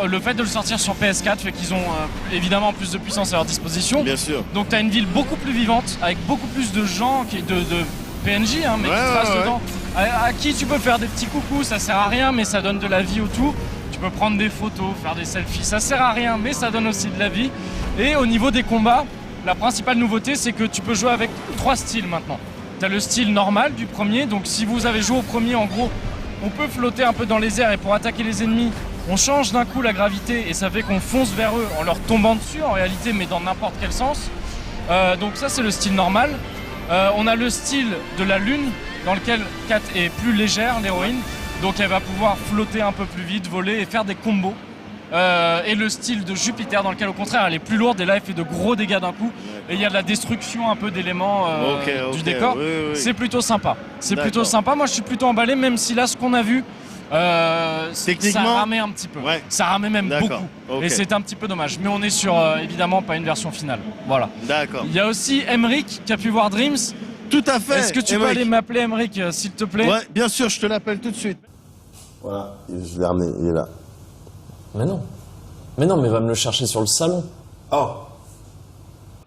Le fait de le sortir sur PS4 fait qu'ils ont évidemment plus de puissance à leur disposition. Bien sûr. Donc tu as une ville beaucoup plus vivante, avec beaucoup plus de gens, de PNJ, mais qui tracent dedans, à qui tu peux faire des petits coucous, ça sert à rien, mais ça donne de la vie autour. Tu peux prendre des photos, faire des selfies, ça sert à rien, mais ça donne aussi de la vie. Et au niveau des combats, la principale nouveauté, c'est que tu peux jouer avec 3 styles maintenant. Tu as le style normal du premier, donc si vous avez joué au premier, en gros, on peut flotter un peu dans les airs et pour attaquer les ennemis, on change d'un coup la gravité et ça fait qu'on fonce vers eux en leur tombant dessus en réalité, mais dans n'importe quel sens. Donc ça, c'est le style normal. On a le style de la lune, dans lequel Kat est plus légère, l'héroïne. Donc elle va pouvoir flotter un peu plus vite, voler et faire des combos. Et le style de Jupiter dans lequel au contraire elle est plus lourde et là elle fait de gros dégâts d'un coup. Et il y a de la destruction un peu d'éléments du décor. Oui. C'est plutôt sympa. Plutôt sympa. Moi je suis plutôt emballé même si là ce qu'on a vu, ça ramait un petit peu. Ça ramait même beaucoup. Et c'est un petit peu dommage. Mais on est sur évidemment pas une version finale. Voilà. D'accord. Il y a aussi Emric qui a pu voir Dreams. Tout à fait. Est-ce que tu peux aller m'appeler Emric s'il te plaît? Ouais, bien sûr, je te l'appelle tout de suite. Voilà, je l'ai ramené, il est là. Mais non, mais va me le chercher sur le salon. Oh.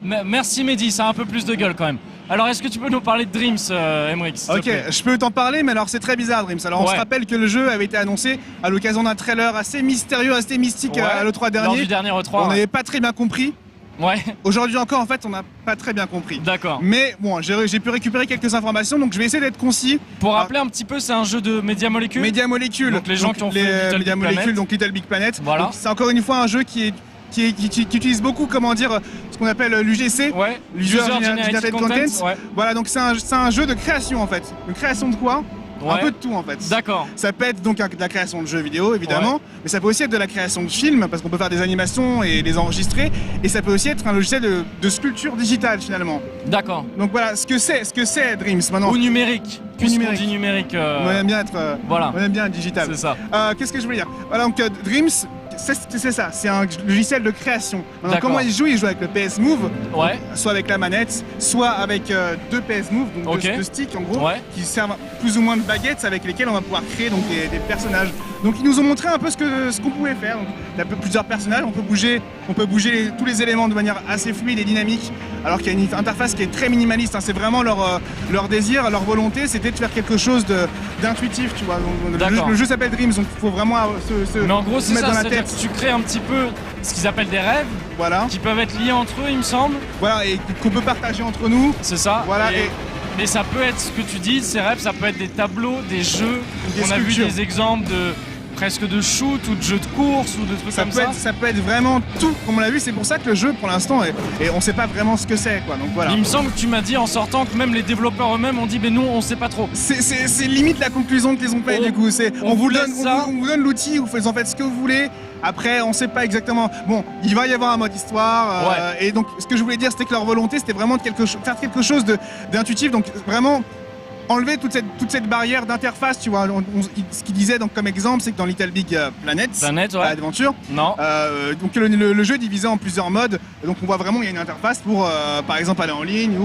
Merci Mehdi, ça a un peu plus de gueule quand même. Alors est-ce que tu peux nous parler de Dreams, Emric? Ok, je peux t'en parler, mais alors c'est très bizarre Dreams. Alors on se rappelle que le jeu avait été annoncé à l'occasion d'un trailer assez mystérieux, assez mystique à l'E3 dernier. Lors du dernier E3. On n'avait pas très bien compris. Ouais. Aujourd'hui encore, en fait, on n'a pas très bien compris. D'accord. Mais bon, j'ai pu récupérer quelques informations, donc je vais essayer d'être concis. Pour rappeler un petit peu, c'est un jeu de Media Molecule. Media Molecule. Donc les gens qui ont fait Media Molecule, donc Little Big Planet. Voilà. C'est encore une fois un jeu qui utilise beaucoup, ce qu'on appelle l'UGC. Ouais. User Generated Content. Ouais. Voilà, donc c'est un jeu de création en fait. Une création de quoi? Un peu de tout en fait. D'accord. Ça peut être donc de la création de jeux vidéo évidemment, mais ça peut aussi être de la création de films parce qu'on peut faire des animations et les enregistrer, et ça peut aussi être un logiciel de sculpture digitale finalement. D'accord. Donc voilà ce que c'est Dreams maintenant. Ou numérique. Numérique. Dit numérique. On aime bien être. Voilà. On aime bien être digital. C'est ça. Qu'est-ce que je voulais dire? Voilà, donc Dreams. C'est ça, c'est un logiciel de création. Alors, comment il joue avec le PS Move, soit avec la manette, soit avec 2 PS Move, donc 2 sticks en gros, qui servent plus ou moins de baguettes avec lesquelles on va pouvoir créer donc, des personnages. Donc ils nous ont montré un peu ce qu'on pouvait faire. Donc, il y a plusieurs personnages, on peut bouger tous les éléments de manière assez fluide et dynamique, alors qu'il y a une interface qui est très minimaliste. Hein. C'est vraiment leur désir, leur volonté, c'était de faire quelque chose d'intuitif, tu vois. Donc, le jeu s'appelle Dreams, donc il faut vraiment Mais en gros, se mettre dans la tête. Tu crées un petit peu ce qu'ils appellent des rêves, qui peuvent être liés entre eux, il me semble. Voilà, et qu'on peut partager entre nous. C'est ça. Voilà. Mais ça peut être ce que tu dis, ces rêves, ça peut être des tableaux, des jeux. On a vu des exemples de presque de shoot ou de jeux de course ou de trucs comme ça. Ça peut être vraiment tout, comme on l'a vu. C'est pour ça que le jeu, pour l'instant, et on sait pas vraiment ce que c'est, quoi. Donc voilà. Il me semble que tu m'as dit en sortant que même les développeurs eux-mêmes ont dit, mais nous, on sait pas trop. C'est limite la conclusion qu'ils ont fait du coup. On vous donne l'outil, vous en faites ce que vous voulez. Après, on sait pas exactement. Bon, il va y avoir un mode histoire. Et donc, ce que je voulais dire, c'était que leur volonté, c'était vraiment de faire quelque chose d'intuitif. Donc, vraiment enlever toute cette barrière d'interface, tu vois. Ce qu'il disait donc comme exemple, c'est que dans Little Big Planet, Adventure, donc le jeu est divisé en plusieurs modes. Donc on voit vraiment il y a une interface pour, par exemple, aller en ligne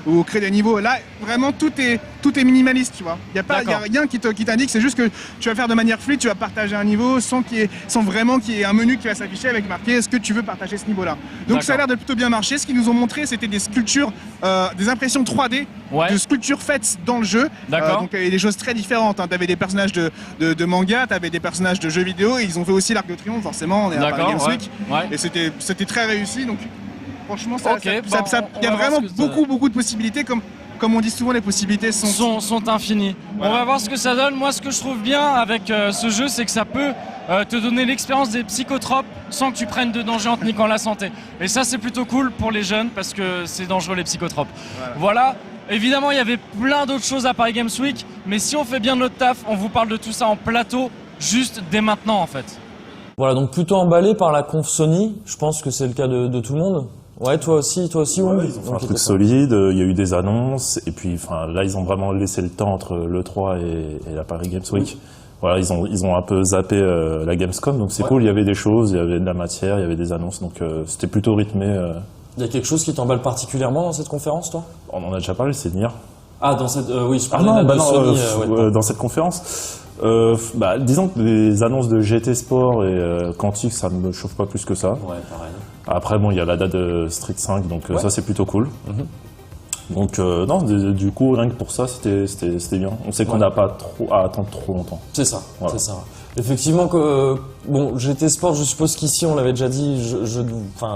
ou créer des niveaux. Là, vraiment tout est minimaliste, tu vois. Il y a rien qui t'indique. C'est juste que tu vas faire de manière fluide, tu vas partager un niveau sans vraiment qu'il y ait un menu qui va s'afficher avec marqué est-ce que tu veux partager ce niveau-là. Donc ça a l'air de plutôt bien marcher. Ce qu'ils nous ont montré, c'était des sculptures, des impressions 3D de sculptures faites dans le jeu. Donc il y avait des choses très différentes. Hein. Tu avais des personnages de manga, tu avais des personnages de jeux vidéo, et ils ont fait aussi l'Arc de Triomphe, forcément, on est à Paris Games Week. Et c'était très réussi. Donc franchement, il y a vraiment beaucoup de possibilités. Comme on dit souvent, les possibilités sont infinies. Voilà. On va voir ce que ça donne. Moi, ce que je trouve bien avec ce jeu, c'est que ça peut te donner l'expérience des psychotropes sans que tu prennes de danger en te niquant la santé. Et ça, c'est plutôt cool pour les jeunes parce que c'est dangereux les psychotropes. Voilà. Évidemment, il y avait plein d'autres choses à Paris Games Week, mais si on fait bien notre taf, on vous parle de tout ça en plateau, juste dès maintenant en fait. Voilà, donc plutôt emballé par la conf Sony, je pense que c'est le cas de tout le monde. Ouais, toi aussi, Wong. Ils ont fait un truc solide, il y a eu des annonces, et puis là ils ont vraiment laissé le temps entre l'E3 et la Paris Games Week. Voilà, ils ont un peu zappé la Gamescom, donc c'est cool, il y avait des choses, il y avait de la matière, il y avait des annonces, donc c'était plutôt rythmé. Il y a quelque chose qui t'emballe particulièrement dans cette conférence, toi? On en a déjà parlé, c'est Nier. Ah, dans cette... oui, je parlais de Sony. Dans cette conférence, disons que les annonces de GT Sport et Quantic, ça ne me chauffe pas plus que ça. Ouais, pareil. Après, bon, il y a la date de Street 5, donc ça, c'est plutôt cool. Donc, non, du coup, rien que pour ça, c'était bien. On sait qu'on n'a pas à attendre trop longtemps. C'est ça, c'est ça. Effectivement, bon, GT Sport, je suppose qu'ici, on l'avait déjà dit,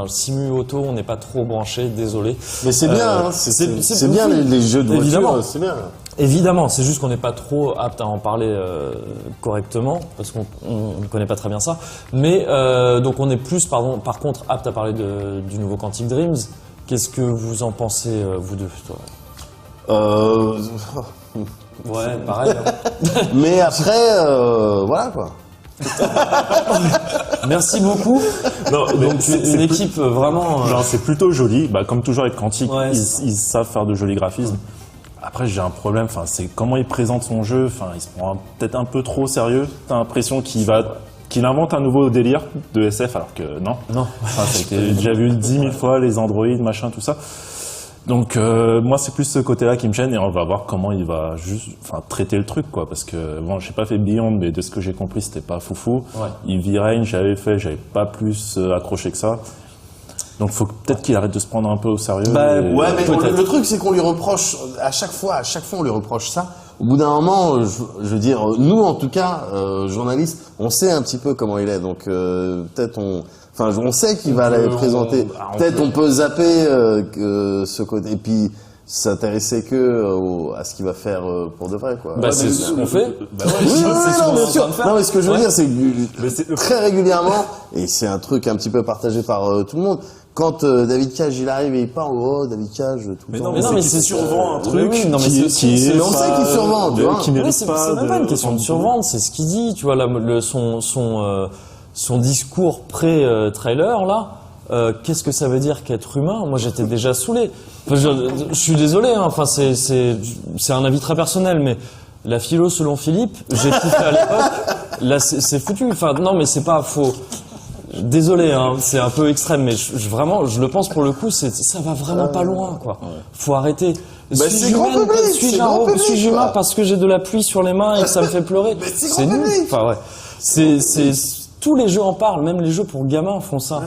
Simu Auto, on n'est pas trop branché, désolé. Mais c'est bien, c'est bien les jeux de voiture, c'est bien. Évidemment, c'est juste qu'on n'est pas trop apte à en parler correctement, parce qu'on ne connaît pas très bien ça. Mais donc on est plus, par contre, apte à parler du nouveau Quantic Dreams. Qu'est-ce que vous en pensez, vous deux, toi? Ouais, pareil. Hein. Mais après, voilà quoi. Merci beaucoup. Non, donc une équipe vraiment... Genre c'est plutôt joli, comme toujours avec Quantic, ils savent faire de jolis graphismes. Après j'ai un problème, c'est comment il présente son jeu, il se prend peut-être un peu trop au sérieux. T'as l'impression qu'il invente un nouveau délire de SF alors que non. Ça a été déjà vu 10 000 fois, les androïdes, machin, tout ça. Donc moi c'est plus ce côté-là qui me gêne et on va voir comment il va traiter le truc quoi, parce que bon j'ai pas fait Beyond mais de ce que j'ai compris c'était pas foufou. Eevee Reign j'avais pas plus accroché que ça. Donc faut peut-être qu'il arrête de se prendre un peu au sérieux. Mais le truc c'est qu'on lui reproche à chaque fois on lui reproche ça. Au bout d'un moment, je veux dire, nous en tout cas, journalistes, on sait un petit peu comment il est, donc peut-être on sait qu'il va aller présenter. Peut-être on peut zapper ce côté et puis s'intéresser à ce qu'il va faire pour de vrai quoi. C'est ce qu'on fait. Bien sûr. Non mais ce que je veux dire c'est que très régulièrement et c'est un truc un petit peu partagé par tout le monde. Quand David Cage il arrive et il parle, David Cage tout le temps. Mais c'est survend un truc qui on sait qu'il survend, tu vois. Qui mérite pas. C'est même pas une question de survendre, c'est ce qu'il dit, tu vois son discours pré-trailer là. Qu'est-ce que ça veut dire qu'être humain? Moi j'étais déjà saoulé. Je suis désolé, hein, c'est un avis très personnel, mais la philo selon Philippe, j'ai tout fait à l'époque. Là c'est foutu. Non mais c'est pas faux. Désolé, hein, c'est un peu extrême, mais vraiment, je le pense pour le coup, ça va vraiment pas loin, quoi. Faut arrêter. Suis-je humain parce que j'ai de la pluie sur les mains et que ça me fait pleurer? C'est nul. Tous les jeux en parlent, même les jeux pour gamins font ça,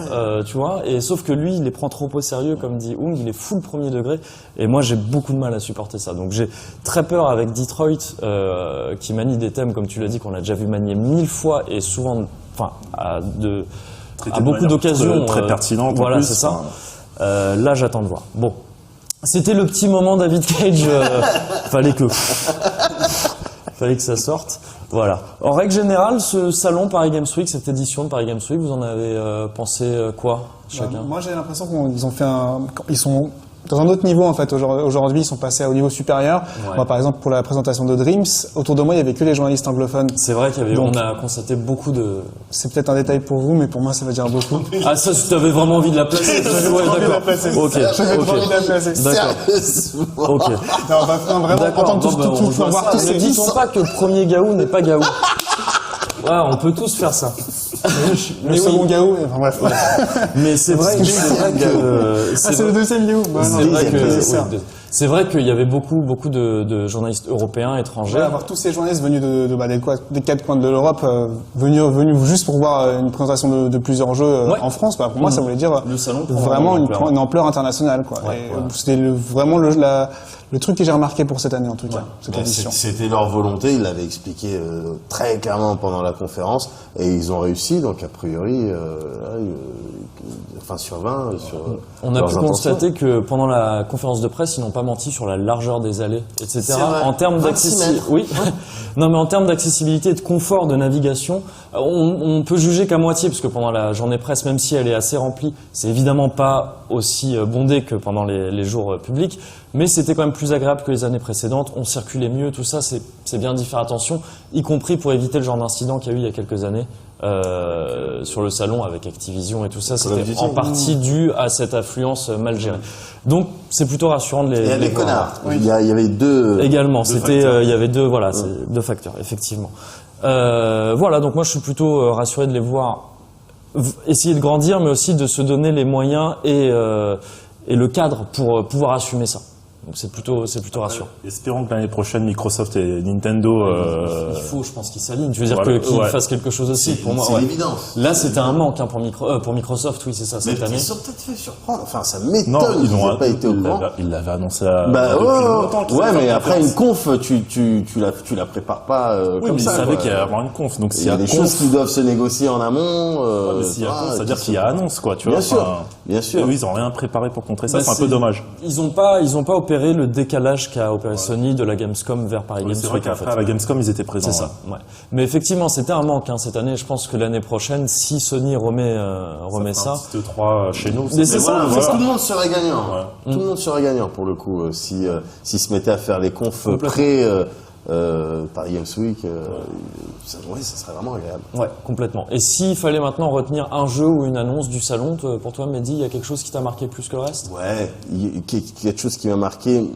tu vois. Et sauf que lui, il les prend trop au sérieux, comme dit Hung, il est full premier degré. Et moi, j'ai beaucoup de mal à supporter ça. Donc j'ai très peur avec Detroit, qui manie des thèmes, comme tu l'as dit, qu'on a déjà vu manier 1000 fois et souvent, à beaucoup d'occasions très pertinentes. Voilà, c'est ça. Là, j'attends de voir. Bon, C'était le petit moment David Cage. Fallait que ça sorte. Voilà. En règle générale, ce salon Paris Games Week, cette édition de Paris Games Week, vous en avez pensé quoi chacun? Moi, j'ai l'impression ils sont dans un autre niveau en fait. Aujourd'hui, ils sont passés au niveau supérieur. Ouais. Moi, par exemple, pour la présentation de Dreams, autour de moi, il y avait que les journalistes anglophones. C'est vrai on a constaté beaucoup de. C'est peut-être un détail pour vous, mais pour moi, ça veut dire beaucoup. Ah, ça, tu avais vraiment envie de la placer. Ouais, d'accord. Ok. J'avais trop envie de la placer. D'accord. Ok. Non, on va vraiment entendre tout, voir tous ces Ne disons pas que le premier Gaou n'est pas Gaou. Ouais, on peut tous faire ça. Le second Gaou, enfin bref. Mais c'est vrai que c'est le deuxième Gaou. C'est vrai qu'il y avait beaucoup de journalistes européens, étrangers. Ouais, avoir tous ces journalistes venus des quatre coins de l'Europe, venus juste pour voir une présentation de plusieurs jeux en France, pour moi ça voulait dire vraiment une ampleur internationale, quoi. C'était vraiment le truc que j'ai remarqué pour cette année en tout cas, cette édition. C'était leur volonté, ils l'avaient expliqué très clairement pendant la conférence et ils ont réussi, donc a priori, sur 20. On a pu constater que pendant la conférence de presse, ils n'ont pas menti sur la largeur des allées, etc. En termes d'accessibilité, oui. Non, mais en termes d'accessibilité et de confort de navigation, on peut juger qu'à moitié, parce que pendant la journée presse, même si elle est assez remplie, c'est évidemment pas aussi bondé que pendant les jours publics, mais c'était quand même plus agréable que les années précédentes. On circulait mieux, tout ça, c'est bien d'y faire attention, y compris pour éviter le genre d'incident qu'il y a eu il y a quelques années. Sur le salon avec Activision et tout ça, c'était en partie dû à cette affluence mal gérée. Donc c'est plutôt rassurant de les les connards. Il y avait deux également. Il y avait deux deux facteurs effectivement. Voilà, donc moi je suis plutôt rassuré de les voir essayer de grandir, mais aussi de se donner les moyens et le cadre pour pouvoir assumer ça. Donc c'est plutôt rassurant. Espérons que l'année prochaine Microsoft et Nintendo. Il faut, je pense, qu'ils s'alignent. Tu veux dire qu'ils fassent quelque chose aussi. Pour moi, c'est l'évidence. Là, c'était un manque pour Microsoft, oui, c'est ça cette année. Ils sont peut-être fait surprendre. Enfin, ça m'étonne. Ils n'ont pas été au courant. Ils l'avaient annoncé. Depuis longtemps. Ouais, mais après une conf, tu la prépares pas comme ça. Ils savaient qu'il y allait avoir une conf. Donc il y a des choses qui doivent se négocier en amont. S'il y a conf, ça veut dire qu'il y a annonce, quoi. Tu vois. Bien sûr. Oui, ils n'ont rien préparé pour contrer ça. C'est un peu dommage. Ils ont pas opéré le décalage qu'a opéré Sony de la Gamescom vers Paris Games Week. C'est vrai qu'après, à la Gamescom, ils étaient présents. C'est ça, ouais. Mais effectivement, c'était un manque, cette année. Je pense que l'année prochaine, si Sony remet ça. Un petit E3 chez nous. C'est ça. Tout le monde serait gagnant. Ouais. Tout le monde serait gagnant, pour le coup, s'ils se mettaient à faire les confs Paris Games Week, ça serait vraiment agréable. Ouais, complètement. Et s'il fallait maintenant retenir un jeu ou une annonce du salon, pour toi, Mehdi, il y a quelque chose qui t'a marqué plus que le reste? Ouais, quelque chose qui m'a marqué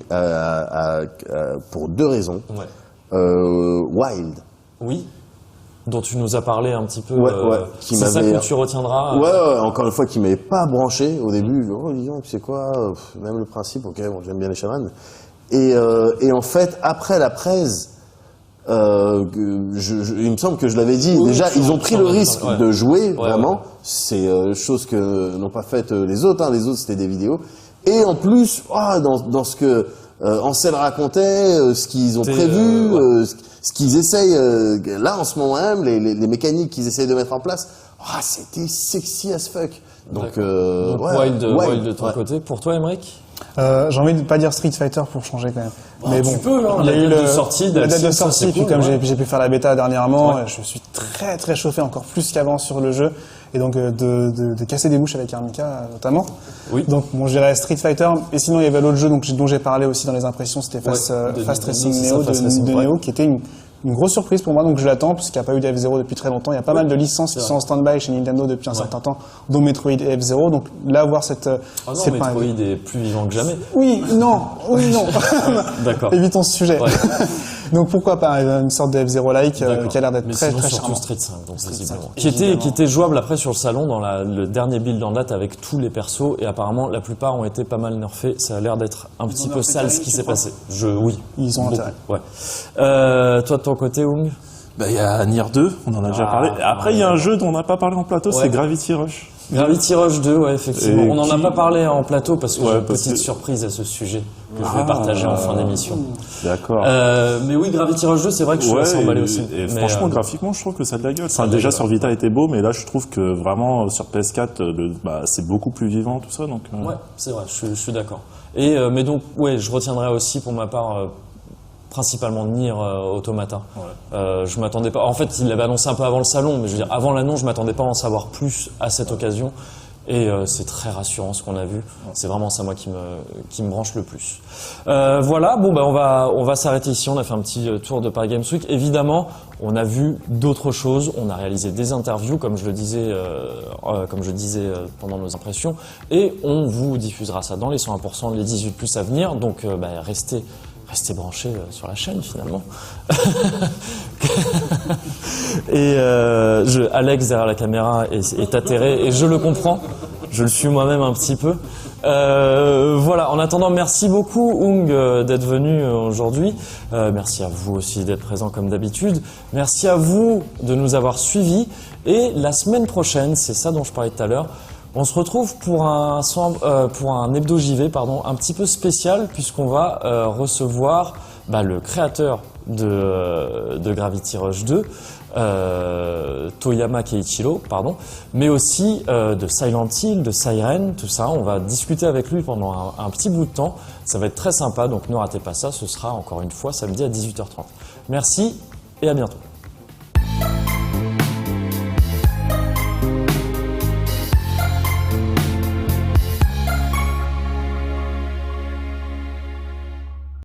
pour deux raisons. Ouais. Wild. Oui. Dont tu nous as parlé un petit peu. C'est ça que tu retiendras. Ouais, encore une fois, qui m'avait pas branché au début. Disons, tu sais quoi, même le principe, ok, bon, j'aime bien les Shadowrun. Et en fait, après la presse, il me semble que je l'avais dit, déjà, ils ont pris le risque de jouer, vraiment. C'est chose que n'ont pas faite les autres. Les autres, c'était des vidéos. Et en plus, dans ce que Ansel racontait, ce qu'ils ont prévu, ce qu'ils essayent, là, en ce moment même, les mécaniques qu'ils essayent de mettre en place, c'était sexy as fuck. Donc Wild de ton côté. Pour toi, Emmerich? J'ai envie de pas dire Street Fighter pour changer quand même. Mais bon, tu peux, il y a eu la date de sortie, puis comme j'ai pu faire la bêta dernièrement, je suis très très chauffé, encore plus qu'avant sur le jeu, et donc de casser des bouches avec Armika notamment. Oui. Donc bon, je dirais Street Fighter, et sinon il y avait l'autre jeu dont j'ai parlé aussi dans les impressions, c'était Fast Racing Neo de Neo, qui était une grosse surprise pour moi, donc je l'attends, parce qu'il n'y a pas eu de F0 depuis très longtemps. Il y a pas mal de licences qui sont en stand-by chez Nintendo depuis un certain temps, dont Metroid et F0. Donc là, voir cette... Metroid est plus vivant que jamais. Oui, non. D'accord. Évitons ce sujet. Ouais. Donc pourquoi pas une sorte de F0-like qui a l'air d'être très charmant. Street 5, donc visiblement. Qui était jouable après sur le salon dans le dernier build en date avec tous les persos, et apparemment la plupart ont été pas mal nerfés. Ça a l'air d'être un petit peu sale ce qui s'est passé. Oui. Ils ont intérêt. Ouais. Toi de ton côté, Oung? Il y a Nier 2, on en a déjà parlé. Après, il y a un jeu dont on n'a pas parlé en plateau, c'est Gravity Rush. Gravity Rush 2, ouais, effectivement. On n'en a pas parlé en plateau parce que j'ai une petite surprise à ce sujet que je vais partager en fin d'émission. D'accord. Mais oui, Gravity Rush 2, c'est vrai que je suis assez emballé aussi. Et franchement, graphiquement, je trouve que ça a de la gueule. Déjà sur Vita était beau, mais là, je trouve que vraiment sur PS4, c'est beaucoup plus vivant, tout ça. Donc, ouais, c'est vrai, je suis d'accord. Mais donc, ouais, je retiendrai aussi pour ma part principalement Nier Automata. Je m'attendais pas. En fait, il l'avait annoncé un peu avant le salon, mais je veux dire, avant l'annonce, je m'attendais pas à en savoir plus à cette occasion. Et c'est très rassurant ce qu'on a vu. C'est vraiment ça, moi, qui me branche le plus. Voilà, bon, bah, on va s'arrêter ici. On a fait un petit tour de Paris Games Week. Évidemment, on a vu d'autres choses. On a réalisé des interviews, comme je le disais, pendant nos impressions. Et on vous diffusera ça dans les 101%, les 18+ à venir. Donc, restez branchés sur la chaîne, finalement. Et Alex, derrière la caméra, est atterré, et je le comprends. Je le suis moi-même un petit peu. Voilà, en attendant, merci beaucoup, Hung, d'être venu aujourd'hui. Merci à vous aussi d'être présent comme d'habitude. Merci à vous de nous avoir suivis. Et la semaine prochaine, c'est ça dont je parlais tout à l'heure, on se retrouve pour un hebdo JV, un petit peu spécial, puisqu'on va recevoir le créateur de Gravity Rush 2, Toyama Keiichiro, mais aussi de Silent Hill, de Siren, tout ça. On va discuter avec lui pendant un petit bout de temps. Ça va être très sympa, donc ne ratez pas ça. Ce sera encore une fois samedi à 18h30. Merci et à bientôt.